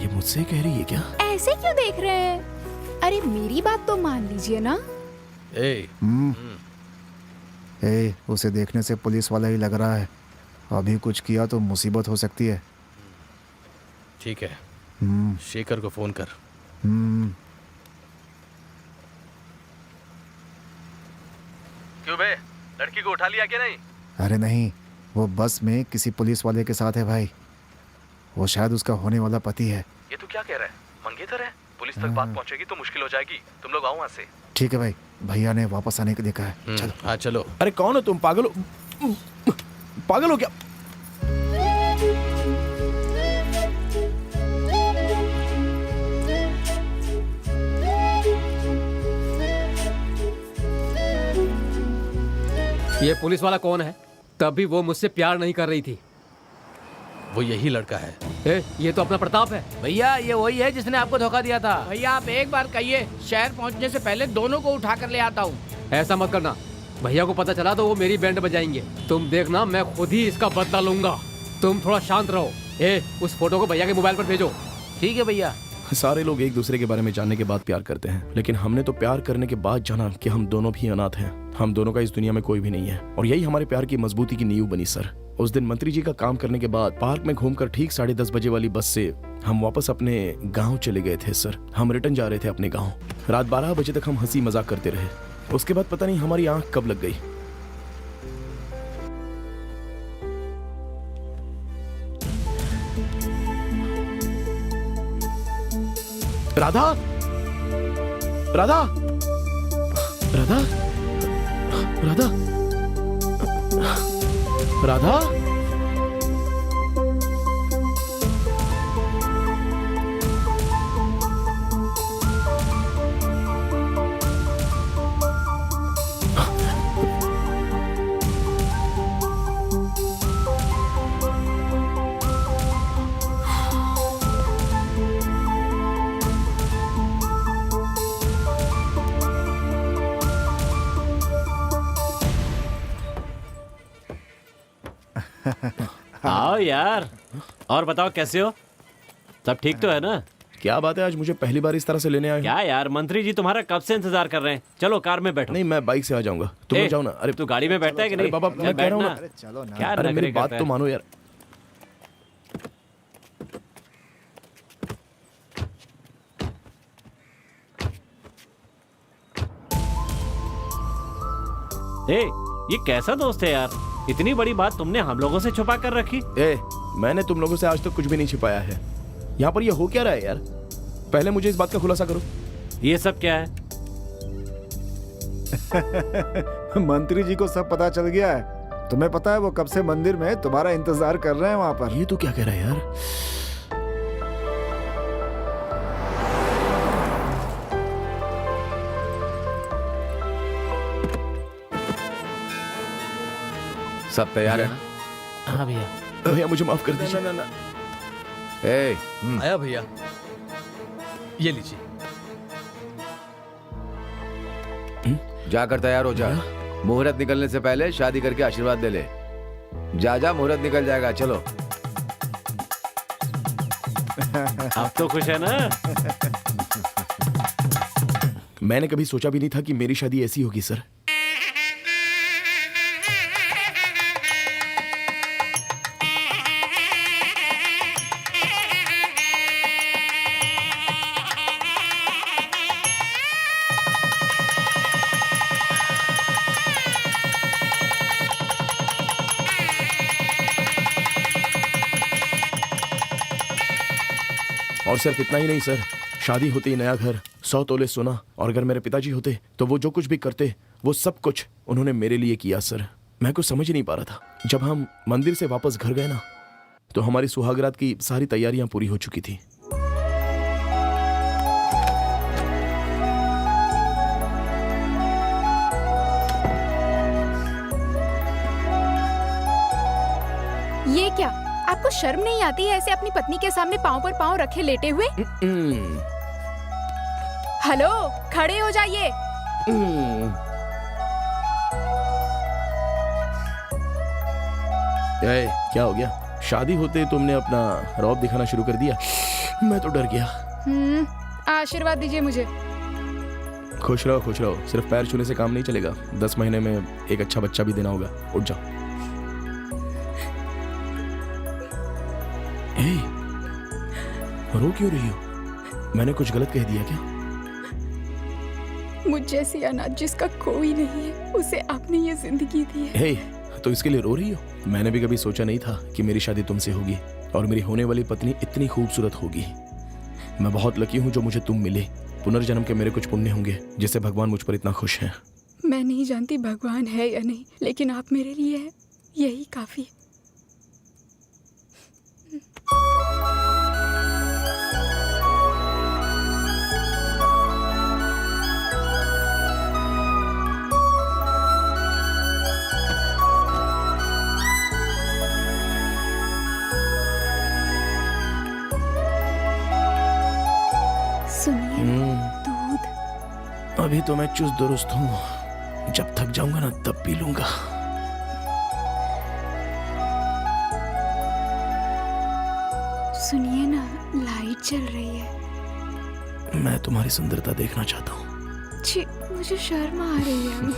ये मुझसे कह रही है क्या? ऐसे क्यों देख रहे हैं? अरे मेरी बात तो मान लीजिए ना। उसे देखने से पुलिस वाला ही लग रहा है। अभी कुछ किया तो मुसीबत हो सकती है। ठीक है, शेखर को फोन कर। क्यों बे, लड़की को उठा लिया क्या? नहीं। अरे नहीं, वो बस में किसी पुलिस वाले के साथ है भाई। वो शायद उसका होने वाला पति है। ये तू क्या कह रहा है? मंगेतर है? पुलिस तक बात पहुंचेगी तो मुश्किल हो जाएगी। तुम लोग आओ वहाँ से। ठीक है भाई, भैया ने वापस आने के लिए कहा है। चलो। हाँ चलो। अरे कौन हो तुम? पागल हो? पागल हो क्या? ये पुलिस वाला कौन है? तभी वो मुझसे प्यार नहीं कर रही थी। वो यही लड़का है। ये तो अपना प्रताप है। भैया ये वही है जिसने आपको धोखा दिया था। भैया आप एक बार कहिए, शहर पहुंचने से पहले दोनों को उठा कर ले आता हूँ। ऐसा मत करना, भैया को पता चला तो वो मेरी बैंड बजाएंगे। तुम देखना, मैं खुद ही इसका बदला लूंगा। तुम थोड़ा शांत रहो। उस फोटो को भैया के मोबाइल पर भेजो। ठीक है भैया। सारे लोग एक दूसरे के बारे में जानने के बाद प्यार करते हैं, लेकिन हमने तो प्यार करने के बाद जाना कि हम दोनों भी अनाथ हैं। हम दोनों का इस दुनिया में कोई भी नहीं है, और यही हमारे प्यार की मजबूती की नींव बनी सर। उस दिन मंत्री जी का काम करने के बाद पार्क में घूमकर ठीक 10:30 बजे वाली बस से हम वापस अपने गाँव चले गए थे सर। हम रिटर्न जा रहे थे अपने गाँव। रात 12 बजे तक हम हंसी मजाक करते रहे। उसके बाद पता नहीं हमारी आंख कब लग गई। राधा, राधा, राधा, राधा, राधा, आओ यार, और बताओ कैसे हो? सब ठीक तो है ना? क्या बात है, आज मुझे पहली बार इस तरह से लेने आए हो? क्या यार, मंत्री जी तुम्हारा कब से इंतजार कर रहे हैं। चलो कार में बैठो। नहीं, मैं बाइक से आ जाऊंगा, तुम ए, जाओ ना। अरे तू गाड़ी में बैठता है कि नहीं? बाबा, चल, मैं कह रहा हूं बैठना। ना। चलो ना। क्या अरे मेरी नखरे बात करता तो है? मानो यार। ए, ये कैसा दोस्त है यार? इतनी बड़ी बात तुमने हम लोगों से छुपा कर रखी। ए, मैंने तुम लोगों से आज तक कुछ भी नहीं छिपाया है। यहाँ पर ये हो क्या रहा है यार? पहले मुझे इस बात का खुलासा करो। ये सब क्या है? मंत्री जी को सब पता चल गया है। तुम्हें पता है वो कब से मंदिर में तुम्हारा इंतजार कर रहे हैं वहाँ पर। ये तो क्या कह रहा है यार? सब तैयार है ना? हाँ भैया। भैया मुझे माफ कर दीजिए। ए, आया भैया, ये लीजिए। जाकर तैयार हो जा। मुहूर्त निकलने से पहले शादी करके आशीर्वाद दे ले। जा जा, मुहूर्त निकल जाएगा। चलो। अब तो खुश है ना? मैंने कभी सोचा भी नहीं था कि मेरी शादी ऐसी होगी सर। और सिर्फ इतना ही नहीं सर, शादी होते ही नया घर, 100 तोले सोना, और अगर मेरे पिताजी होते तो वो जो कुछ भी करते वो सब कुछ उन्होंने मेरे लिए किया सर। मैं कुछ समझ ही नहीं पा रहा था। जब हम मंदिर से वापस घर गए ना, तो हमारी सुहागरात की सारी तैयारियां पूरी हो चुकी थी। ये क्या, आपको शर्म नहीं आती है ऐसे अपनी पत्नी के सामने पाँव पर पाँव रखे लेटे हुए? हेलो, खड़े हो जाइए। क्या हो गया? शादी होते तुमने अपना रौब दिखाना शुरू कर दिया। मैं तो डर गया। आशीर्वाद दीजिए मुझे। खुश रहो, खुश रहो। सिर्फ पैर छूने से काम नहीं चलेगा। 10 महीने में एक अच्छा बच्चा भी देना होगा। उठ जाओ। रो क्यों रही हो? मैंने कुछ गलत कह दिया क्या? मुझ जैसी अनाथ जिसका कोई नहीं है, उसे आपने ये जिंदगी दी है। तो इसके लिए रो रही हो? मैंने भी कभी सोचा नहीं था कि मेरी शादी तुमसे होगी और मेरी होने वाली पत्नी इतनी खूबसूरत होगी। मैं बहुत लकी हूँ जो मुझे तुम मिले। पुनर्जन्म के मेरे कुछ पुण्य होंगे जिससे भगवान मुझ पर इतना खुश हैं। मैं नहीं जानती भगवान है या नहीं, लेकिन आप मेरे लिए हैं, यही काफी है। दूध। अभी तो मैं चुस्त दुरुस्त हूँ, जब थक जाऊंगा ना तब पी लूंगा। सुनिए ना, लाइट जल रही है। मैं तुम्हारी सुंदरता देखना चाहता हूँ। छी, मुझे शर्म आ रही है।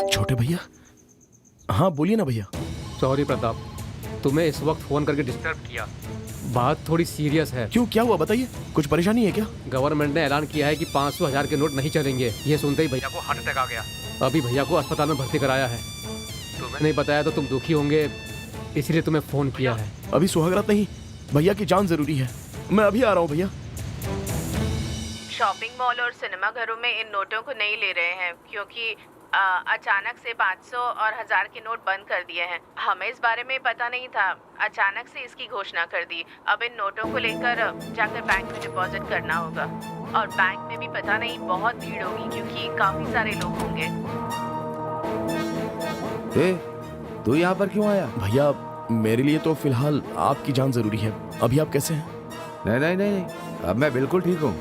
छोटे भैया, हाँ बोलिए ना भैया। सॉरी प्रताप, तुम्हें इस वक्त फोन करके डिस्टर्ब किया। बात थोड़ी सीरियस है। क्यों, क्या हुआ बताइए, कुछ परेशानी है क्या? गवर्नमेंट ने ऐलान किया है कि 500,000 के नोट नहीं चलेंगे। ये सुनते ही भैया को हार्ट अटैक आ गया। अभी भैया को अस्पताल में भर्ती कराया है। तुम्हें नहीं बताया तो तुम दुखी होंगे, इसलिए तुम्हें फोन किया है। अभी सुहागरात नहीं, भैया की जान जरूरी है। मैं अभी आ रहा हूँ भैया। शॉपिंग मॉल और सिनेमा घरों में इन नोटों को नहीं ले रहे हैं क्योंकि अचानक से 500 और 1000 के नोट बंद कर दिए हैं। हमें इस बारे में पता नहीं था, अचानक से इसकी घोषणा कर दी। अब इन नोटों को लेकर जाकर बैंक में डिपॉजिट करना होगा और बैंक में भी पता नहीं बहुत भीड़ होगी क्योंकि काफी सारे लोग होंगे। तू यहाँ पर क्यों आया? भैया मेरे लिए तो फिलहाल आपकी जान जरूरी है। अभी आप कैसे हैं? नहीं नहीं नहीं नहीं, अब मैं बिल्कुल ठीक हूँ।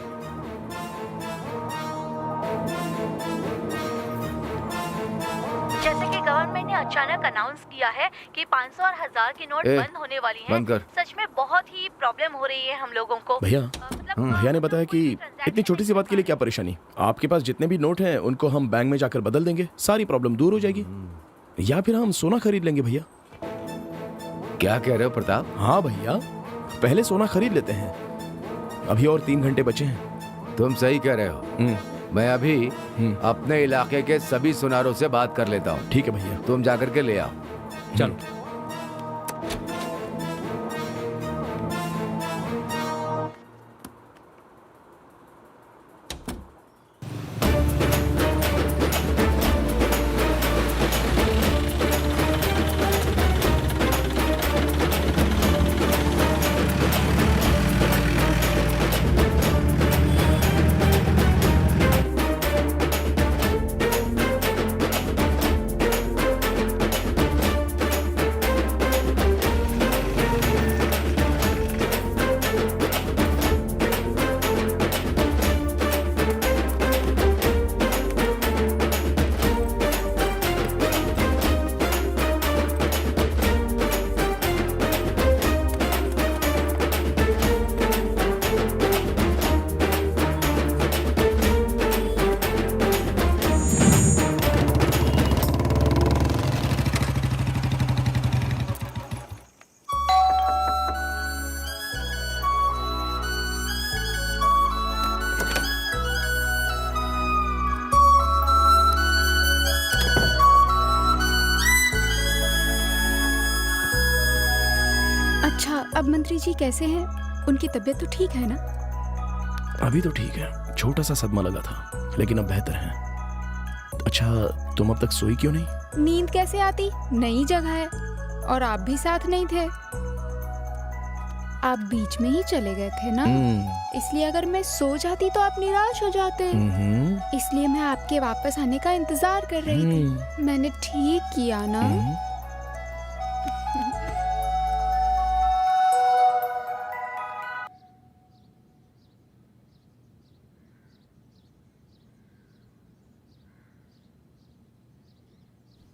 जैसे कि गवर्नमेंट ने अचानक अनाउंस किया है कि 500 और 1000 की नोट बंद होने वाली हैं। बंद कर। सच में बहुत ही प्रॉब्लम हो रही है हम लोगों को। भैया, भैया ने बताया कि इतनी छोटी सी बात के लिए क्या परेशानी। आपके पास जितने भी नोट हैं उनको हम बैंक में जाकर बदल देंगे, सारी प्रॉब्लम दूर हो जाएगी। या फिर हम सोना खरीद लेंगे भैया। क्या कह रहे हो प्रताप? हाँ भैया, पहले सोना खरीद लेते हैं, अभी और 3 घंटे बचे हैं। तुम सही कह रहे हो। मैं अभी अपने इलाके के सभी सुनारों से बात कर लेता हूँ। ठीक है भैया, तुम जाकर के ले आओ। चलो। अच्छा, अब मंत्री जी कैसे हैं? उनकी तबीयत तो ठीक है ना? अभी तो ठीक है, छोटा सा सदमा लगा था लेकिन अब बेहतर है। अच्छा, तुम अब तक सोई क्यों नहीं? नींद कैसे आती? नई जगह है और आप भी साथ नहीं थे। आप बीच में ही चले गए थे ना, इसलिए अगर मैं सो जाती तो आप निराश हो जाते। इसलिए मैं आपके वापस आने का इंतजार कर रही थी। मैंने ठीक किया ना?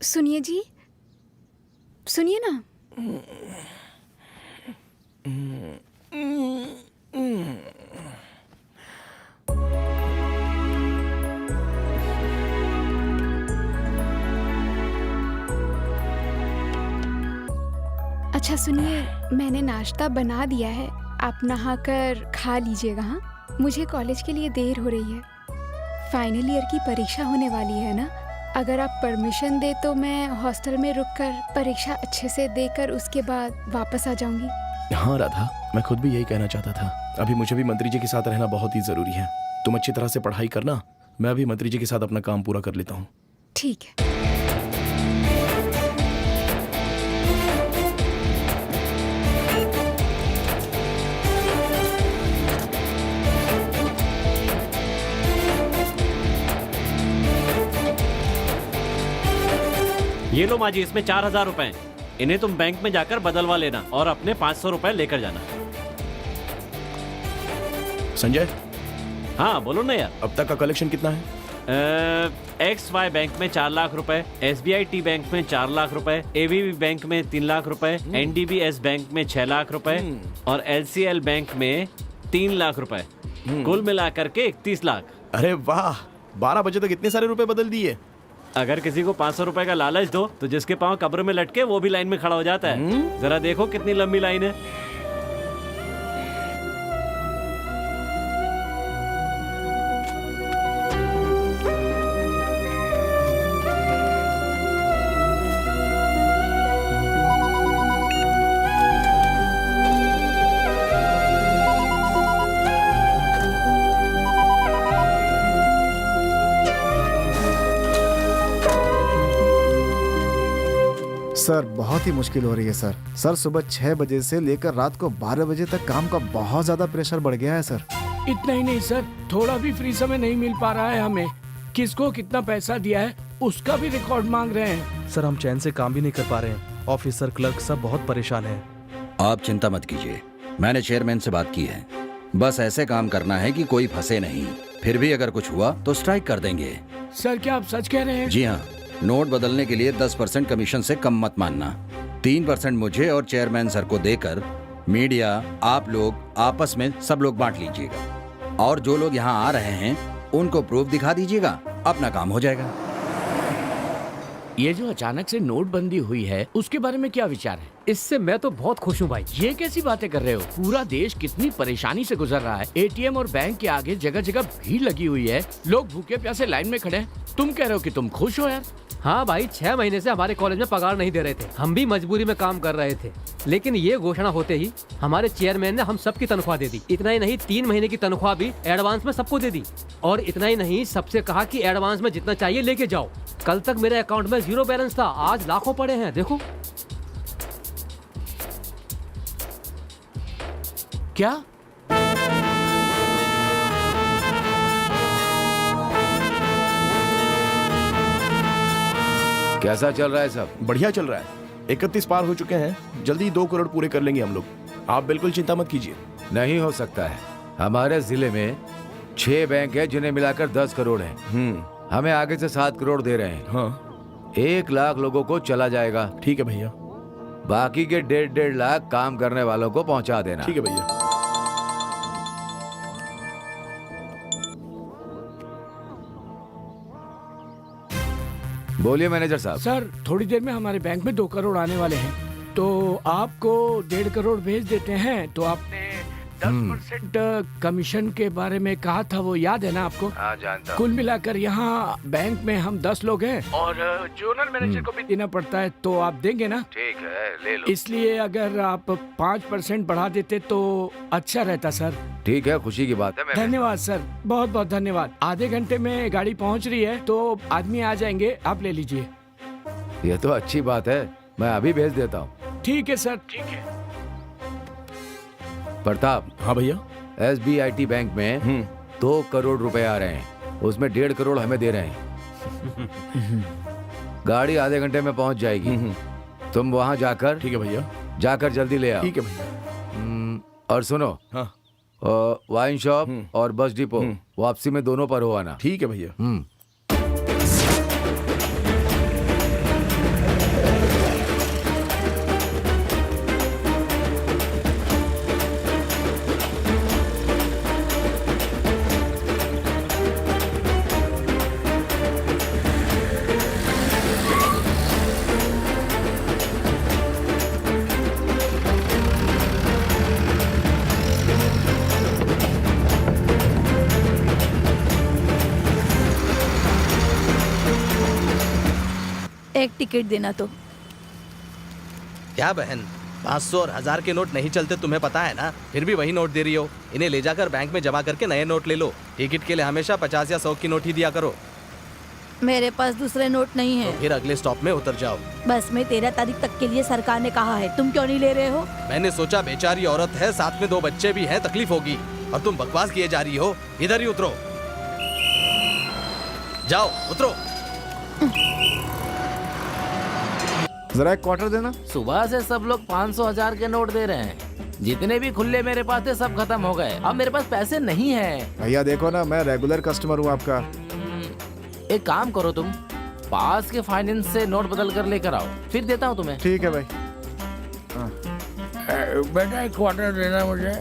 सुनिए जी, सुनिए ना। अच्छा सुनिए, मैंने नाश्ता बना दिया है, आप नहाकर खा लीजिएगा। हाँ, मुझे कॉलेज के लिए देर हो रही है। फाइनल ईयर की परीक्षा होने वाली है ना, अगर आप परमिशन दे तो मैं हॉस्टल में रुककर परीक्षा अच्छे से देकर उसके बाद वापस आ जाऊंगी। हाँ राधा, मैं खुद भी यही कहना चाहता था। अभी मुझे भी मंत्री जी के साथ रहना बहुत ही जरूरी है। तुम अच्छी तरह से पढ़ाई करना, मैं अभी मंत्री जी के साथ अपना काम पूरा कर लेता हूँ। ठीक है। ये लो माँ जी, इसमें 4000 रुपए हैं। इन्हें तुम बैंक में जाकर बदलवा लेना और अपने 500 रुपए लेकर जाना। संजय। हाँ बोलो ना यार। अब तक का कलेक्शन कितना है? XY बैंक में 4 लाख रुपए, SBI T बैंक में 4 लाख रुपए, ABB बैंक में 3 लाख रुपए, NDBS बैंक में 6 लाख रुपए और LCL बैंक में 3 लाख रुपए, कुल मिलाकर के 31 लाख। अरे वाह, 12 बजे तक इतने सारे रुपए बदल दिए। अगर किसी को 500 रुपए का लालच दो तो जिसके पांव कब्र में लटके वो भी लाइन में खड़ा हो जाता है। जरा देखो कितनी लंबी लाइन है। सर बहुत ही मुश्किल हो रही है सर। सर सुबह 6 बजे से लेकर रात को 12 बजे तक काम का बहुत ज्यादा प्रेशर बढ़ गया है सर। इतना ही नहीं सर, थोड़ा भी फ्री समय नहीं मिल पा रहा है हमें। किसको कितना पैसा दिया है उसका भी रिकॉर्ड मांग रहे हैं। सर हम चैन से काम भी नहीं कर पा रहे हैं। ऑफिसर क्लर्क सब बहुत परेशान हैं। आप चिंता मत कीजिए, मैंने चेयरमैन से बात की है। बस ऐसे काम करना है कि कोई फंसे नहीं। फिर भी अगर कुछ हुआ तो स्ट्राइक कर देंगे। सर क्या आप सच कह रहे हैं? जी हाँ, नोट बदलने के लिए 10% कमीशन से कम मत मानना। 3% मुझे और चेयरमैन सर को देकर मीडिया, आप लोग आपस में सब लोग बांट लीजिएगा। और जो लोग यहाँ आ रहे हैं उनको प्रूफ दिखा दीजिएगा, अपना काम हो जाएगा। ये जो अचानक से नोटबंदी हुई है उसके बारे में क्या विचार है? इससे मैं तो बहुत खुश हूँ भाई। ये कैसी बातें कर रहे हो? पूरा देश कितनी परेशानी से गुजर रहा है। ATM और बैंक के आगे जगह जगह भीड़ लगी हुई है, लोग भूखे प्यासे लाइन में खड़े हैं। तुम कह रहे हो कि तुम खुश हो यार? हाँ भाई, 6 महीने से हमारे कॉलेज में पगार नहीं दे रहे थे। हम भी मजबूरी में काम कर रहे थे, लेकिन ये घोषणा होते ही हमारे चेयरमैन ने हम सबकी तनख्वाह दे दी। इतना ही नहीं, 3 महीने की तनख्वाह भी एडवांस में सबको दे दी। और इतना ही नहीं, सबसे कहा कि एडवांस में जितना चाहिए लेके जाओ। कल तक मेरे अकाउंट में 0 बैलेंस था, आज लाखों पड़े हैं। देखो क्या कैसा चल रहा है सब? बढ़िया चल रहा है। 31 पार हो चुके हैं, जल्दी 2 करोड़ पूरे कर लेंगे हम लोग। आप बिल्कुल चिंता मत कीजिए। नहीं हो सकता है। हमारे जिले में 6 बैंक है जिन्हें मिलाकर 10 करोड़ है। हमें आगे से 7 करोड़ दे रहे हैं। हाँ, 1 लाख लोगों को चला जाएगा। ठीक है भैया। बाकी के 1.5 लाख काम करने वालों को पहुंचा देना। ठीक है भैया। बोलिए मैनेजर साहब। सर थोड़ी देर में हमारे बैंक में 2 करोड़ आने वाले हैं, तो आपको 1.5 करोड़ भेज देते हैं। तो आपने 10% कमीशन के बारे में कहा था, वो याद है ना आपको? हाँ जानता हूं। कुल मिलाकर यहाँ बैंक में हम 10 लोग हैं और जोनल मैनेजर को भी देना पड़ता है, तो आप देंगे ना? ठीक है, ले लो। इसलिए अगर आप 5% बढ़ा देते तो अच्छा रहता सर। ठीक है, खुशी की बात है। धन्यवाद सर, बहुत बहुत धन्यवाद। आधे घंटे में गाड़ी पहुँच रही है, तो आदमी आ जाएंगे, आप ले लीजिए। ये तो अच्छी बात है, मैं अभी भेज देता हूँ। ठीक है सर, ठीक है। प्रताप। हाँ भैया। SBI बैंक में 2 करोड़ रुपए आ रहे हैं, उसमें 1.5 करोड़ हमें दे रहे हैं। गाड़ी आधे घंटे में पहुंच जाएगी। तुम वहां जाकर। ठीक है भैया। जाकर जल्दी ले आओ। ठीक है भैया। और सुनो, हाँ, वाइन शॉप और बस डिपो वापसी में दोनों पर हो आना। ठीक है भैया। एक टिकट देना तो। क्या बहन, 500 और 1000 के नोट नहीं चलते, तुम्हें पता है ना? फिर भी वही नोट दे रही हो। इन्हें ले जाकर बैंक में जमा करके नए नोट ले लो। टिकट के लिए हमेशा 50 या 100 की नोट ही दिया करो। मेरे पास दूसरे नोट नहीं है। तो फिर अगले स्टॉप में उतर जाओ। बस में 13 तारीख तक के लिए सरकार ने कहा है, तुम क्यों नहीं ले रहे हो? मैंने सोचा बेचारी औरत है, साथ में 2 बच्चे भी हैं, तकलीफ होगी, और तुम बकवास किए जा रही हो। इधर ही उतरो, जाओ उतरो। जरा एक क्वार्टर देना। सुबह से सब लोग 500-1000 के नोट दे रहे हैं। जितने भी खुले मेरे पास थे सब खत्म हो गए। अब मेरे पास पैसे नहीं है। भैया देखो ना, मैं रेगुलर कस्टमर हूँ आपका। एक काम करो तुम, पास के फाइनेंस से नोट बदल कर लेकर आओ, फिर देता हूँ तुम्हें। ठीक है भाई। बेटा एक क्वार्टर देना मुझे।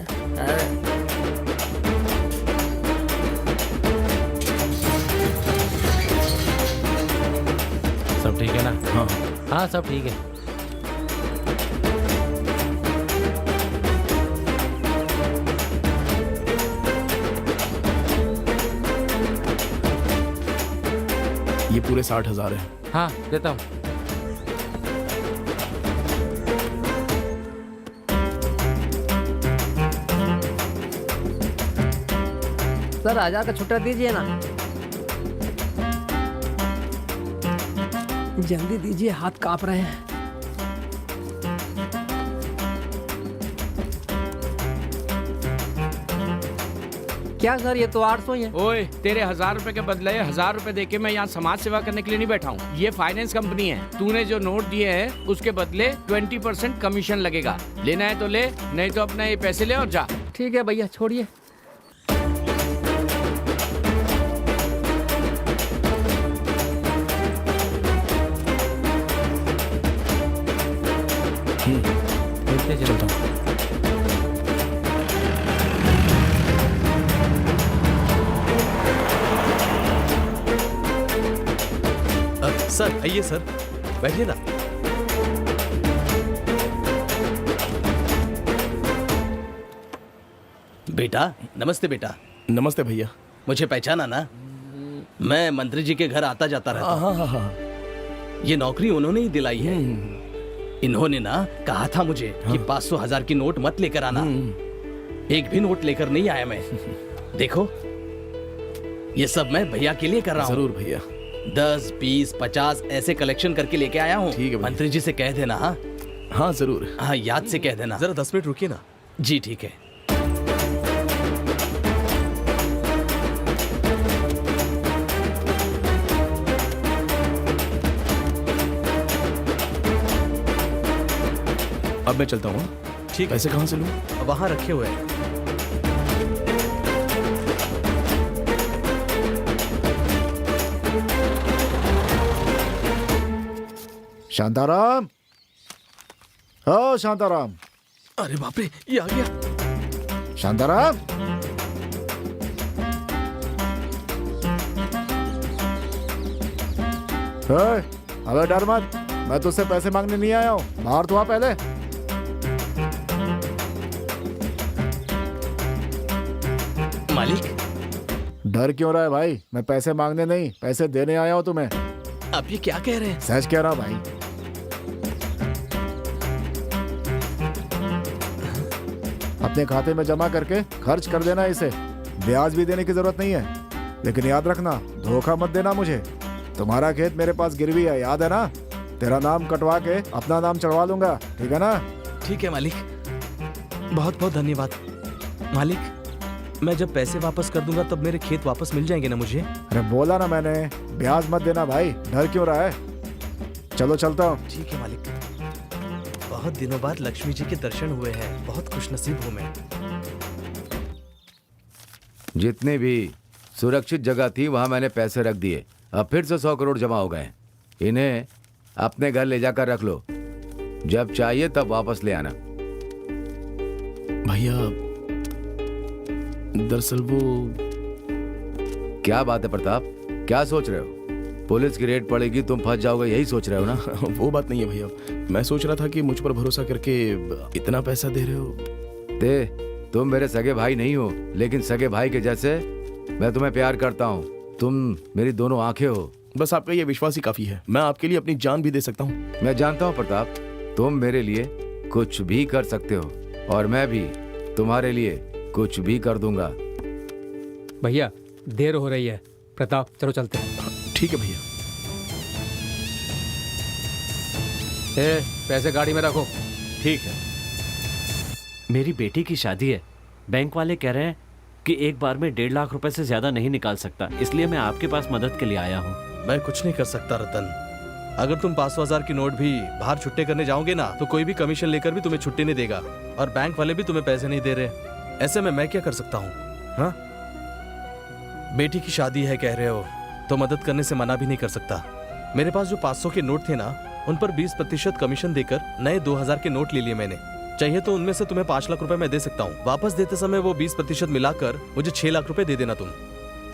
सब ठीक है ना? हाँ हाँ सब ठीक है। ये पूरे 60,000 है। हाँ देता हूँ। सर 1000 का छुट्टा दीजिए ना। जल्दी दीजिए, हाथ कांप रहे हैं। क्या सर, ये तो 800 ही है। ओए, तेरे 1000 रुपए के बदले 1000 रुपए देके मैं यहाँ समाज सेवा करने के लिए नहीं बैठा हूँ। ये फाइनेंस कंपनी है। तूने जो नोट दिए हैं उसके बदले 20% कमीशन लगेगा। लेना है तो ले, नहीं तो अपना ये पैसे ले और जा। ठीक है भैया, छोड़िए। चलता हूँ। सर आइए सर, बैठिए ना। बेटा नमस्ते। बेटा नमस्ते भैया। मुझे पहचाना ना? मैं मंत्री जी के घर आता जाता रहता हूँ। हाँ हाँ। ये नौकरी उन्होंने ही दिलाई है। इन्होंने ना कहा था मुझे कि 500,000 की नोट मत लेकर आना। एक भी नोट लेकर नहीं आया मैं। देखो ये सब मैं भैया के लिए कर रहा हूँ। जरूर भैया। 10, 20, 50 ऐसे कलेक्शन करके लेके आया हूँ। ठीक है मंत्री जी से कह देना। हाँ हाँ जरूर। हाँ याद से कह देना। जरा 10 मिनट रुकिए ना। जी ठीक है। अब मैं चलता हूँ। ठीक है। पैसे कहाँ से लूँ? वहाँ रखे हुए हैं। शांताराम, ओ शांताराम। अरे बाप रे, ये आ गया। शांताराम, अबे डर मत, मैं तुझसे पैसे मांगने नहीं आया हूँ। बाहर तो आ पहले। मालिक डर क्यों रहा है भाई? मैं पैसे मांगने नहीं, पैसे देने आया हूँ तुम्हें। आप ये क्या कह रहे हैं? सच कह रहा हूँ भाई। अपने खाते में जमा करके खर्च कर देना इसे। ब्याज भी देने की जरूरत नहीं है, लेकिन याद रखना धोखा मत देना मुझे। तुम्हारा खेत मेरे पास गिरवी है, याद है ना? तेरा नाम कटवा के अपना नाम चढ़वा लूंगा, ठीक है ना? ठीक है मालिक, बहुत बहुत धन्यवाद। मालिक, मैं जब पैसे वापस कर दूंगा तब मेरे खेत वापस मिल जाएंगे ना मुझे? अरे बोला ना मैंने, ब्याज मत देना भाई। डर क्यों रहा है? चलो चलता हूँ। ठीक है मालिक। बहुत दिनों बाद लक्ष्मी जी के दर्शन हुए हैं, बहुत खुशनसीब हूँ मैं। जितने भी सुरक्षित जगह थी वहां मैंने पैसे रख दिए। अब फिर से 100 करोड़ जमा हो गए। इन्हें अपने घर ले जाकर रख लो, जब चाहिए तब वापस ले आना। भैया दरअसल वो। क्या बात है प्रताप, क्या सोच रहे हो? पुलिस की रेड पड़ेगी, तुम फंस जाओगे, यही सोच रहे हो ना? वो बात नहीं है भैया, मैं सोच रहा था कि मुझ पर भरोसा करके इतना पैसा दे रहे हो। तुम मेरे सगे भाई नहीं हो, लेकिन सगे भाई के जैसे मैं तुम्हें प्यार करता हूँ। तुम मेरी दोनों आंखें हो। बस आपका ये विश्वास ही काफी है। मैं आपके लिए अपनी जान भी दे सकता हूँ। मैं जानता हूँ प्रताप, तुम मेरे लिए कुछ भी कर सकते हो, और मैं भी तुम्हारे लिए कुछ भी कर दूंगा। भैया देर हो रही है, प्रताप चलो चलते हैं। ठीक है भैया। पैसे गाड़ी में रखो। ठीक है। मेरी बेटी की शादी है, बैंक वाले कह रहे हैं कि एक बार में 1.5 लाख रुपए से ज्यादा नहीं निकाल सकता, इसलिए मैं आपके पास मदद के लिए आया हूँ। मैं कुछ नहीं कर सकता रतन। अगर तुम 500,000 की नोट भी बाहर छुट्टे करने जाओगे ना, तो कोई भी कमीशन लेकर भी तुम्हें छुट्टी नहीं देगा, और बैंक वाले भी तुम्हें पैसे नहीं दे रहे। ऐसे में मैं क्या कर सकता हूँ? हाँ, बेटी की शादी है कह रहे हो, तो मदद करने से मना भी नहीं कर सकता। मेरे पास जो 500 के नोट थे ना, उन पर 20% कमीशन देकर नए 2000 के नोट ले लिए मैंने। चाहिए तो उनमें से तुम्हें 5 लाख रुपए मैं दे सकता हूँ। वापस देते समय वो 20% मिलाकर मुझे 6 लाख रुपए दे देना तुम।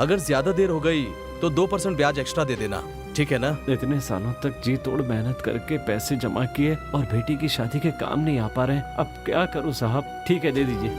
अगर ज्यादा देर हो गई तो 2% ब्याज एक्स्ट्रा दे देना, ठीक है ना? इतने सालों तक जी तोड़ मेहनत करके पैसे जमा किए और बेटी की शादी के काम नहीं आ पा रहे हैं, अब क्या करूं साहब? ठीक है, दे दीजिए।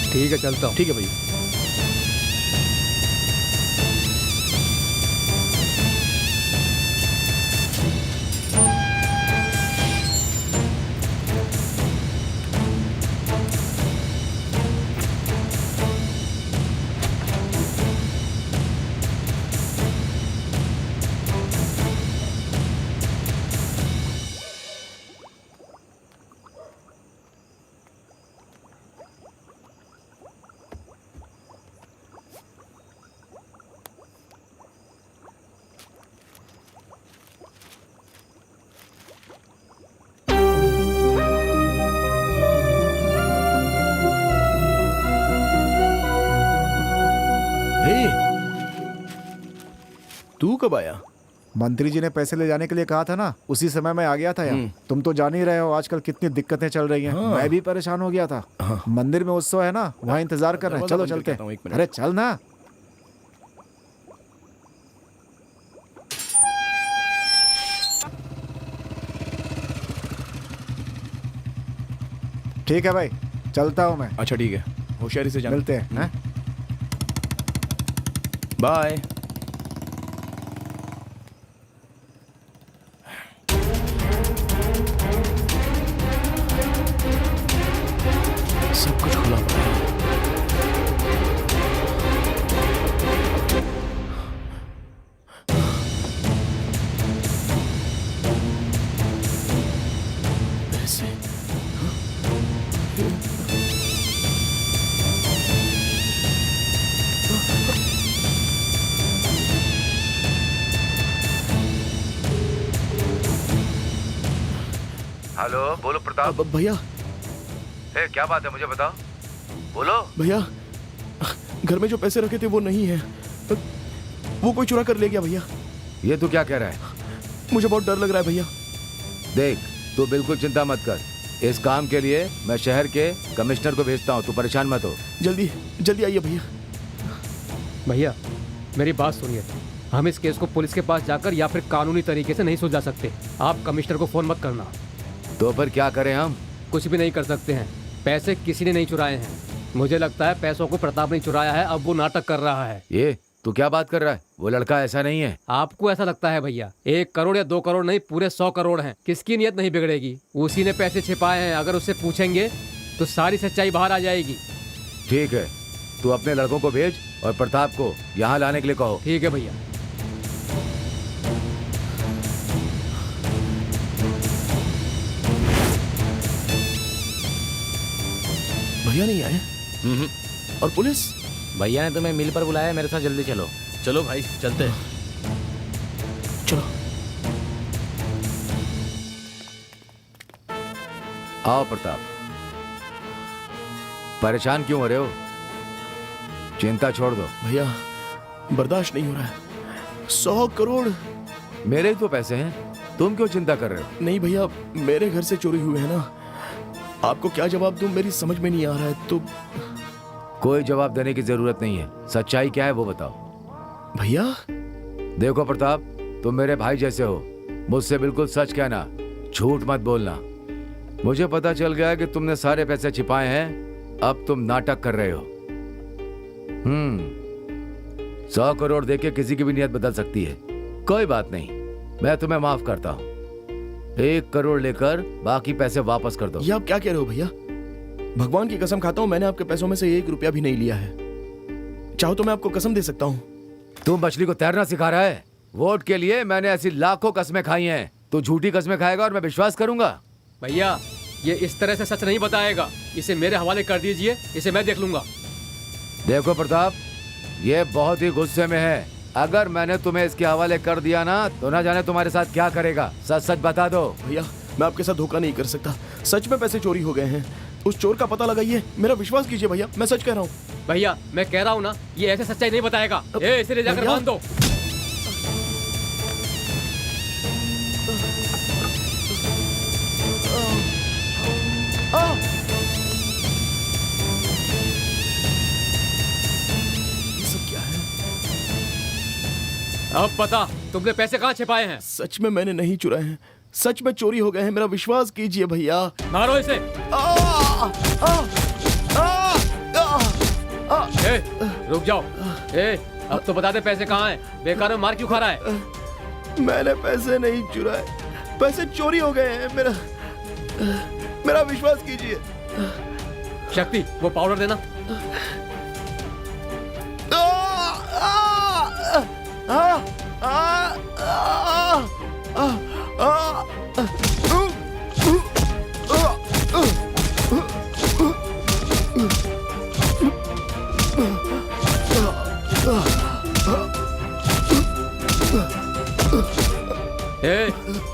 ठीक है, चलता हूँ। ठीक है भैया। तू कब आया? मंत्री जी ने पैसे ले जाने के लिए कहा था ना, उसी समय मैं आ गया था यहाँ। तुम तो जान ही रहे हो आजकल कितनी दिक्कतें चल रही हैं। हाँ। मैं भी परेशान हो गया था। मंदिर में उत्सव है ना, वहाँ इंतजार कर रहे हैं। चलो चलते हैं। अरे चल ना। ठीक है भाई, चलता हूँ मैं। अच्छा ठीक है, होशियारी से जाना। मिलते हैं। बाय। सब कुछ खुला पड़ा है। पैसे। हेलो, बोलो प्रताप। भैया। क्या बात है, मुझे बताओ। बोलो भैया, घर में जो पैसे रखे थे वो नहीं है, वो कोई चुरा कर ले गया भैया। ये तू क्या कह रहा है? मुझे बहुत डर लग रहा है भैया। देख, तू बिल्कुल चिंता मत कर। इस काम के लिए मैं शहर के कमिश्नर को भेजता हूँ, तू परेशान मत हो। जल्दी जल्दी आइए भैया। भैया मेरी बात सुनिए, हम इस केस को पुलिस के पास जाकर या फिर कानूनी तरीके से नहीं सुलझा सकते। आप कमिश्नर को फोन मत करना। तो फिर क्या करें हम? कुछ भी नहीं कर सकते हैं। पैसे किसी ने नहीं चुराए हैं। मुझे लगता है पैसों को प्रताप ने चुराया है, अब वो नाटक कर रहा है। ये तू क्या बात कर रहा है? वो लड़का ऐसा नहीं है। आपको ऐसा लगता है भैया? 1 करोड़ या 2 करोड़ नहीं, पूरे 100 करोड़ हैं। किसकी नीयत नहीं बिगड़ेगी? उसी ने पैसे छिपाए हैं। अगर उससे पूछेंगे तो सारी सच्चाई बाहर आ जाएगी। ठीक है, तू अपने लड़कों को भेज और प्रताप को यहाँ लाने के लिए कहो। ठीक है भैया। भैया नहीं आए? और पुलिस? भैया ने तुम्हें मिल पर बुलाया, मेरे साथ जल्दी चलो। चलो भाई, चलते हैं। चलो। आओ प्रताप। परेशान क्यों हो रहे हो? चिंता छोड़ दो। भैया बर्दाश्त नहीं हो रहा है। 100 करोड़ मेरे ही तो पैसे हैं, तुम क्यों चिंता कर रहे हो? नहीं भैया, मेरे घर से चोरी हुए हैं ना। आपको क्या जवाब दूं, मेरी समझ में नहीं आ रहा है। तो कोई जवाब देने की जरूरत नहीं है। सच्चाई क्या है वो बताओ। भैया देखो प्रताप, तुम मेरे भाई जैसे हो, मुझसे बिल्कुल सच कहना, झूठ मत बोलना। मुझे पता चल गया है कि तुमने सारे पैसे छिपाए हैं अब तुम नाटक कर रहे हो। 100 करोड़ देके किसी की भी नियत बदल सकती है। कोई बात नहीं, मैं तुम्हें माफ करता हूँ। 1 करोड़ लेकर बाकी पैसे वापस कर दो। ये आप क्या कह रहे हो भैया? भगवान की कसम खाता हूँ, मैंने आपके पैसों में से 1 रुपया भी नहीं लिया है। चाहो तो मैं आपको कसम दे सकता हूँ। तू मछली को तैरना सिखा रहा है? वोट के लिए मैंने ऐसी लाखों कस्में खाई हैं। तू झूठी कस्में खाएगा और मैं विश्वास करूंगा? भैया ये इस तरह से सच नहीं बताएगा, इसे मेरे हवाले कर दीजिए, इसे मैं देख लूंगा। देखो प्रताप, ये बहुत ही गुस्से में है। अगर मैंने तुम्हें इसके हवाले कर दिया ना तो ना जाने तुम्हारे साथ क्या करेगा। सच सच बता दो। भैया मैं आपके साथ धोखा नहीं कर सकता, सच में पैसे चोरी हो गए हैं। उस चोर का पता लगाइए, मेरा विश्वास कीजिए भैया, मैं सच कह रहा हूँ। भैया मैं कह रहा हूँ ना, ये ऐसे सच्चाई नहीं बताएगा। इसे ले जाकर बांध दो। अब बता, तुमने पैसे कहाँ छिपाए हैं? सच में मैंने नहीं चुराए हैं, सच में चोरी हो गए हैं, मेरा विश्वास कीजिए भैया। मारो इसे। रुक जाओ। अब तो बता दे पैसे कहाँ हैं? बेकार में मार क्यों खा रहा है? मैंने पैसे नहीं चुराए, पैसे चोरी हो गए हैं। मेरा विश्वास कीजिए। शक्ति, वो पाउडर देना।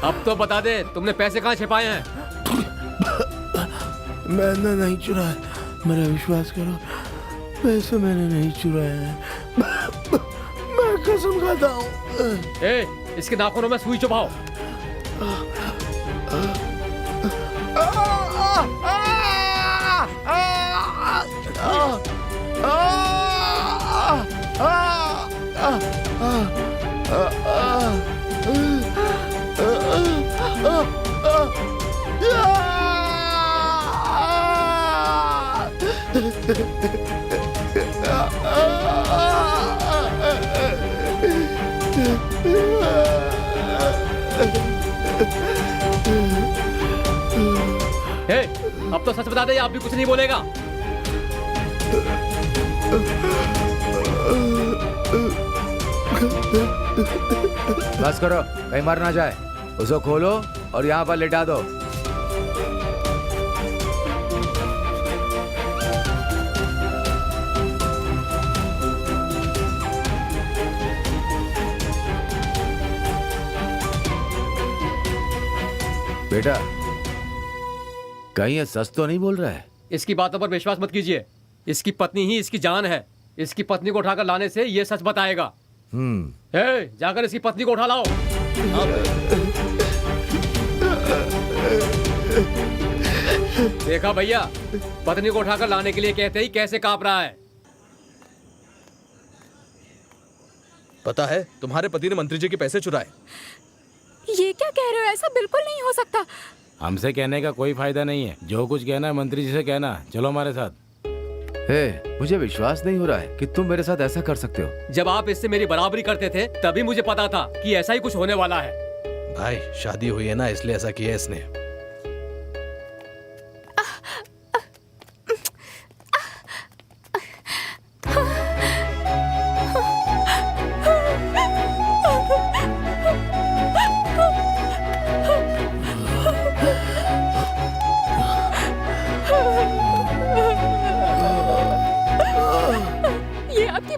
अब तो बता दे, तुमने पैसे कहाँ छिपाए हैं? मैंने नहीं चुराया, मेरा विश्वास करो, पैसे मैंने नहीं चुराए हैं। मैं कसम खाता हूँ। इसके नाखूनों में सुई चुभाओ। अब तो सच बता दे, आप भी कुछ नहीं बोलेगा। बस करो, कहीं मर ना जाए। उसको खोलो और यहाँ पर लिटा दो। बेटा, कहीं ये सच तो नहीं बोल रहा है? इसकी बातों पर विश्वास मत कीजिए। इसकी पत्नी ही इसकी जान है। इसकी पत्नी को उठाकर लाने से ये सच बताएगा। जाकर इसकी पत्नी को उठा लाओ। देखा भैया, पत्नी को उठाकर लाने के लिए कहते ही कैसे कांप रहा है। पता है, तुम्हारे पति ने मंत्री जी के पैसे चुराए। ये क्या कह रहे हो? ऐसा बिल्कुल नहीं हो सकता। हमसे कहने का कोई फायदा नहीं है। जो कुछ कहना है मंत्री जी से कहना। चलो हमारे साथ। मुझे विश्वास नहीं हो रहा है कि तुम मेरे साथ ऐसा कर सकते हो। जब आप इससे मेरी बराबरी करते थे तभी मुझे पता था कि ऐसा ही कुछ होने वाला है। भाई शादी हुई है ना, इसलिए ऐसा किया इसने।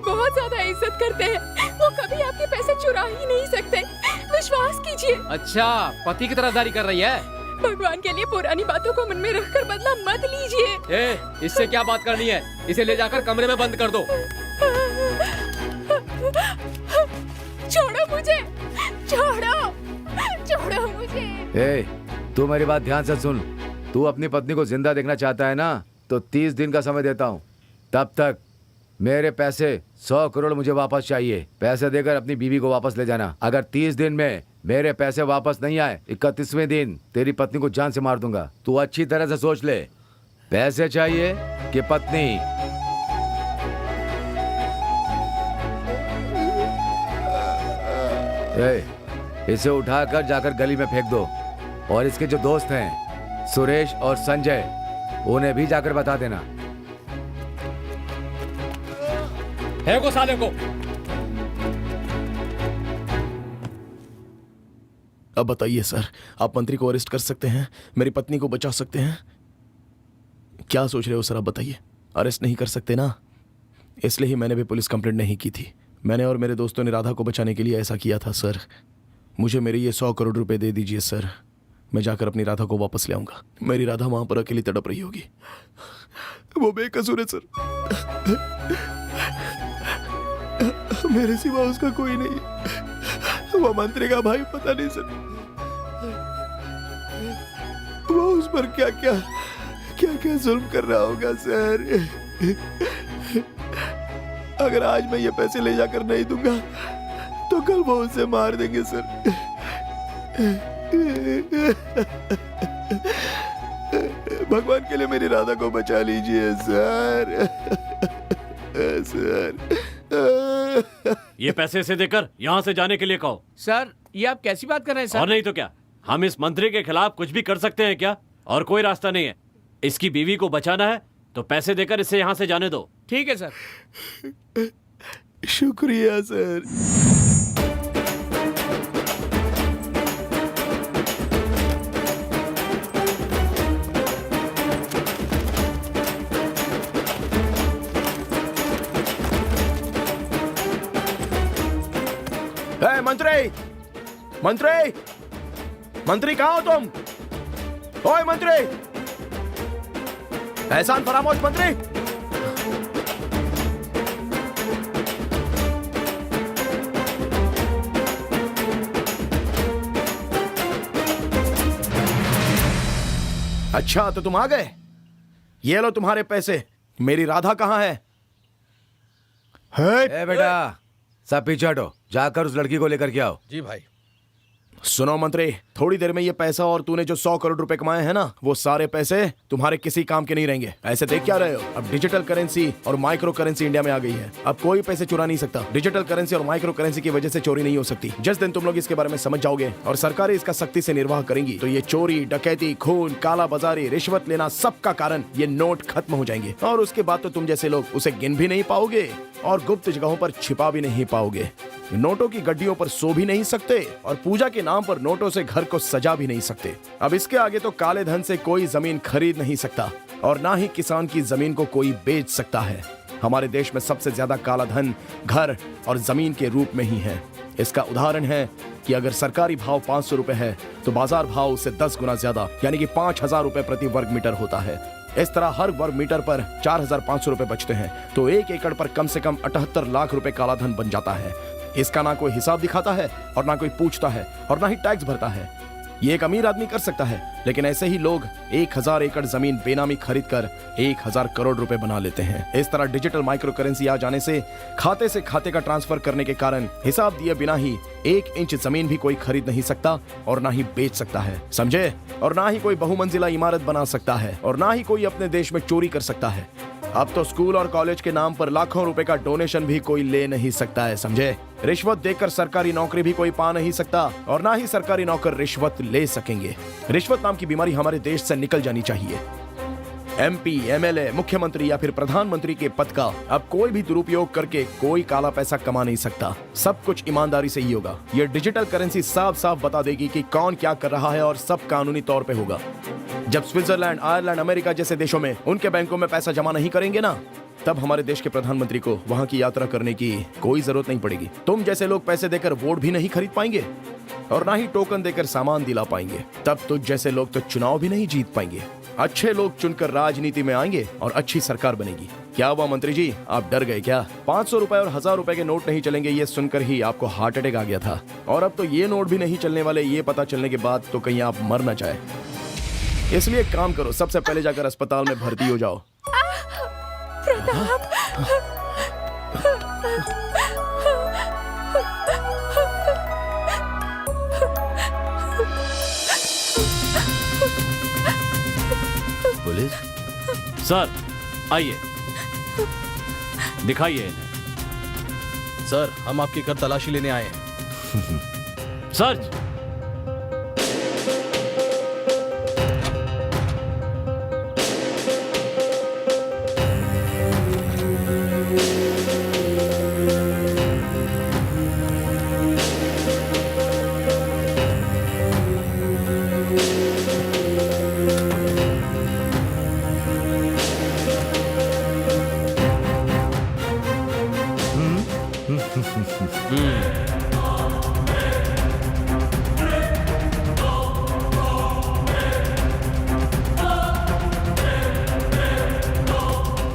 बहुत ज्यादा इज्जत करते हैं। वो कभी आपके पैसे चुरा ही नहीं सकते, विश्वास कीजिए। अच्छा, पति की तरफदारी कर रही है। भगवान के लिए पुरानी बातों को मन में रखकर बदला मत लीजिए। इससे क्या बात करनी है? इसे ले जाकर कमरे में बंद कर दो। छोड़ो मुझे, छोड़ो मुझे। तू मेरी बात ध्यान से सुन। तू अपनी पत्नी को जिंदा देखना चाहता है ना, तो 30 दिन का समय देता हूँ। तब तक मेरे पैसे 100 करोड़ मुझे वापस चाहिए। पैसे देकर अपनी बीवी को वापस ले जाना। अगर 30 दिन में मेरे पैसे वापस नहीं आए, 31वें दिन तेरी पत्नी को जान से मार दूंगा। तू अच्छी तरह से सोच ले। पैसे चाहिए कि पत्नी? इसे उठाकर जाकर गली में फेंक दो और इसके जो दोस्त हैं सुरेश और संजय उन्हें भी जाकर बता देना। फेंको साले को। अब बताइए सर, आप मंत्री को अरेस्ट कर सकते हैं, मेरी पत्नी को बचा सकते हैं? क्या सोच रहे हो सर, आप बताइए। अरेस्ट नहीं कर सकते ना, इसलिए ही मैंने भी पुलिस कंप्लेंट नहीं की थी। मैंने और मेरे दोस्तों ने राधा को बचाने के लिए ऐसा किया था सर। मुझे मेरे ये 100 करोड़ रुपए दे दीजिए सर, मैं जाकर अपनी राधा को वापस ले आऊंगा। मेरी राधा वहां पर अकेली तड़प रही होगी, वो बेकसूर है सर, मेरे सिवा उसका कोई नहीं। वो मंत्री का भाई पता नहीं सर, वो उस पर क्या क्या क्या क्या जुल्म कर रहा होगा सर। अगर आज मैं ये पैसे ले जाकर नहीं दूंगा तो कल वो उसे मार देंगे सर। भगवान के लिए मेरी राधा को बचा लीजिए सर। सर ये पैसे से देकर यहाँ से जाने के लिए कहो। सर ये आप कैसी बात कर रहे हैं सर? और नहीं तो क्या, हम इस मंत्री के खिलाफ कुछ भी कर सकते हैं क्या? और कोई रास्ता नहीं है। इसकी बीवी को बचाना है तो पैसे देकर इसे यहाँ से जाने दो। ठीक है सर। शुक्रिया सर। मंत्री, मंत्री, मंत्री कहाँ हो तुम? ओए मंत्री, एहसान फरामोश मंत्री। अच्छा तो तुम आ गए, ये लो तुम्हारे पैसे। मेरी राधा कहाँ है? ए बेटा, सब पीछे हटो, जाकर उस लड़की को लेकर के आओ। जी भाई। सुनो मंत्री, थोड़ी देर में ये पैसा और तूने जो 100 करोड़ रुपए कमाए हैं ना, वो सारे पैसे तुम्हारे किसी काम के नहीं रहेंगे। ऐसे देख क्या रहे हो? अब डिजिटल करेंसी और माइक्रो करेंसी इंडिया में आ गई है। अब कोई पैसे चुरा नहीं सकता। डिजिटल करेंसी और माइक्रो करेंसी की वजह से चोरी नहीं हो सकती। जिस दिन तुम लोग इसके बारे में समझ जाओगे और सरकारें इसका सख्ती से निर्वाह करेंगी तो ये चोरी, डकैती, खून, काला बाजारी, रिश्वत लेना, सबका कारण ये नोट खत्म हो जाएंगे। और उसके बाद तो तुम जैसे लोग उसे गिन भी नहीं पाओगे और गुप्त जगहों पर छिपा भी नहीं पाओगे। नोटों की गड्डियों पर सो भी नहीं सकते और पूजा के नाम पर नोटों से घर को सजा भी नहीं सकते। अब इसके आगे तो काले धन से कोई जमीन खरीद नहीं सकता और ना ही किसान की जमीन को कोई बेच सकता है। हमारे देश में सबसे ज्यादा काला धन घर और जमीन के रूप में ही है। इसका उदाहरण है कि अगर सरकारी भाव 500 रुपए है तो बाजार भाव उससे 10 गुना ज्यादा यानी कि 5000 रुपए प्रति वर्ग मीटर होता है। इस तरह हर वर्ग मीटर पर 4500 रुपए बचते हैं तो 1 एकड़ पर कम से कम 78 लाख रुपए काला धन बन जाता है। इसका ना कोई हिसाब दिखाता है और ना कोई पूछता है और ना ही टैक्स भरता है। ये एक अमीर आदमी कर सकता है, लेकिन ऐसे ही लोग 1000 एकड़ जमीन बेनामी खरीद कर 1000 करोड़ रुपए बना लेते हैं। इस तरह डिजिटल माइक्रो करेंसी आ जाने से खाते से खाते का ट्रांसफर करने के कारण हिसाब दिए बिना ही 1 इंच जमीन भी कोई खरीद नहीं सकता और ना ही बेच सकता है, समझे? और ना ही कोई बहुमंजिला इमारत बना सकता है और ना ही कोई अपने देश में चोरी कर सकता है। अब तो स्कूल और कॉलेज के नाम पर लाखों रुपए का डोनेशन भी कोई ले नहीं सकता है, समझे? रिश्वत देकर सरकारी नौकरी भी कोई पा नहीं सकता और ना ही सरकारी नौकर रिश्वत ले सकेंगे। रिश्वत नाम की बीमारी हमारे देश से निकल जानी चाहिए। MP, MLA, मुख्यमंत्री या फिर प्रधानमंत्री के पद का अब कोई भी दुरुपयोग करके कोई काला पैसा कमा नहीं सकता। सब कुछ ईमानदारी से ही होगा। ये डिजिटल करेंसी साफ साफ बता देगी कि कौन क्या कर रहा है और सब कानूनी तौर पे होगा। जब स्विट्जरलैंड, आयरलैंड, अमेरिका जैसे देशों में उनके बैंकों में पैसा जमा नहीं करेंगे ना, तब हमारे देश के प्रधानमंत्री को वहां की यात्रा करने की कोई जरूरत नहीं पड़ेगी। तुम जैसे लोग पैसे देकर वोट भी नहीं खरीद पाएंगे और ना ही टोकन देकर सामान दिला पाएंगे। तब तुझ जैसे लोग तो चुनाव भी नहीं जीत पाएंगे। अच्छे लोग चुनकर राजनीति में आएंगे और अच्छी सरकार बनेगी। क्या हुआ मंत्री जी, आप डर गए क्या? 500 रुपए और 1000 रुपए के नोट नहीं चलेंगे ये सुनकर ही आपको हार्ट अटैक आ गया था। और अब तो ये नोट भी नहीं चलने वाले ये पता चलने के बाद तो कहीं आप मर ना जाए। इसलिए एक काम करो, सबसे पहले जाकर अस्पताल में भर्ती हो जाओ। पुलिस? सर आइए, दिखाइए इन्हें। सर हम आपके घर तलाशी लेने आए हैं। सर्च।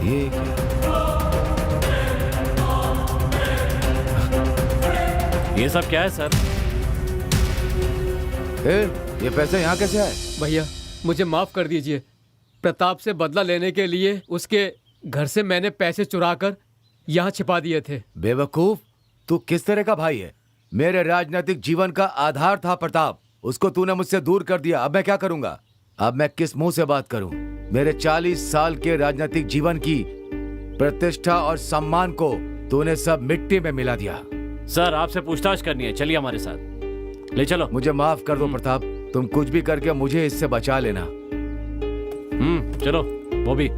ये क्या? ये सब क्या है सर? ये पैसे यहाँ कैसे आए? भैया मुझे माफ कर दीजिए। प्रताप से बदला लेने के लिए उसके घर से मैंने पैसे चुराकर यहाँ छिपा दिए थे। बेवकूफ, तू किस तरह का भाई है? मेरे राजनीतिक जीवन का आधार था प्रताप, उसको तूने मुझसे दूर कर दिया। अब मैं क्या करूंगा? अब मैं किस मुंह से बात करूं? मेरे 40 साल के राजनीतिक जीवन की प्रतिष्ठा और सम्मान को तूने सब मिट्टी में मिला दिया। सर आपसे पूछताछ करनी है, चलिए हमारे साथ। ले चलो। मुझे माफ कर दो प्रताप, तुम कुछ भी करके मुझे इससे बचा लेना। चलो। वो भी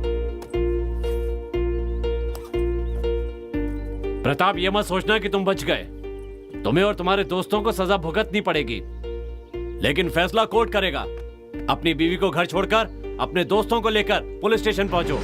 प्रताप, ये मत सोचना कि तुम बच गए। तुम्हें और तुम्हारे दोस्तों को सजा भुगतनी पड़ेगी, लेकिन फैसला कोर्ट करेगा। अपनी बीवी को घर छोड़कर अपने दोस्तों को लेकर पुलिस स्टेशन पहुंचो।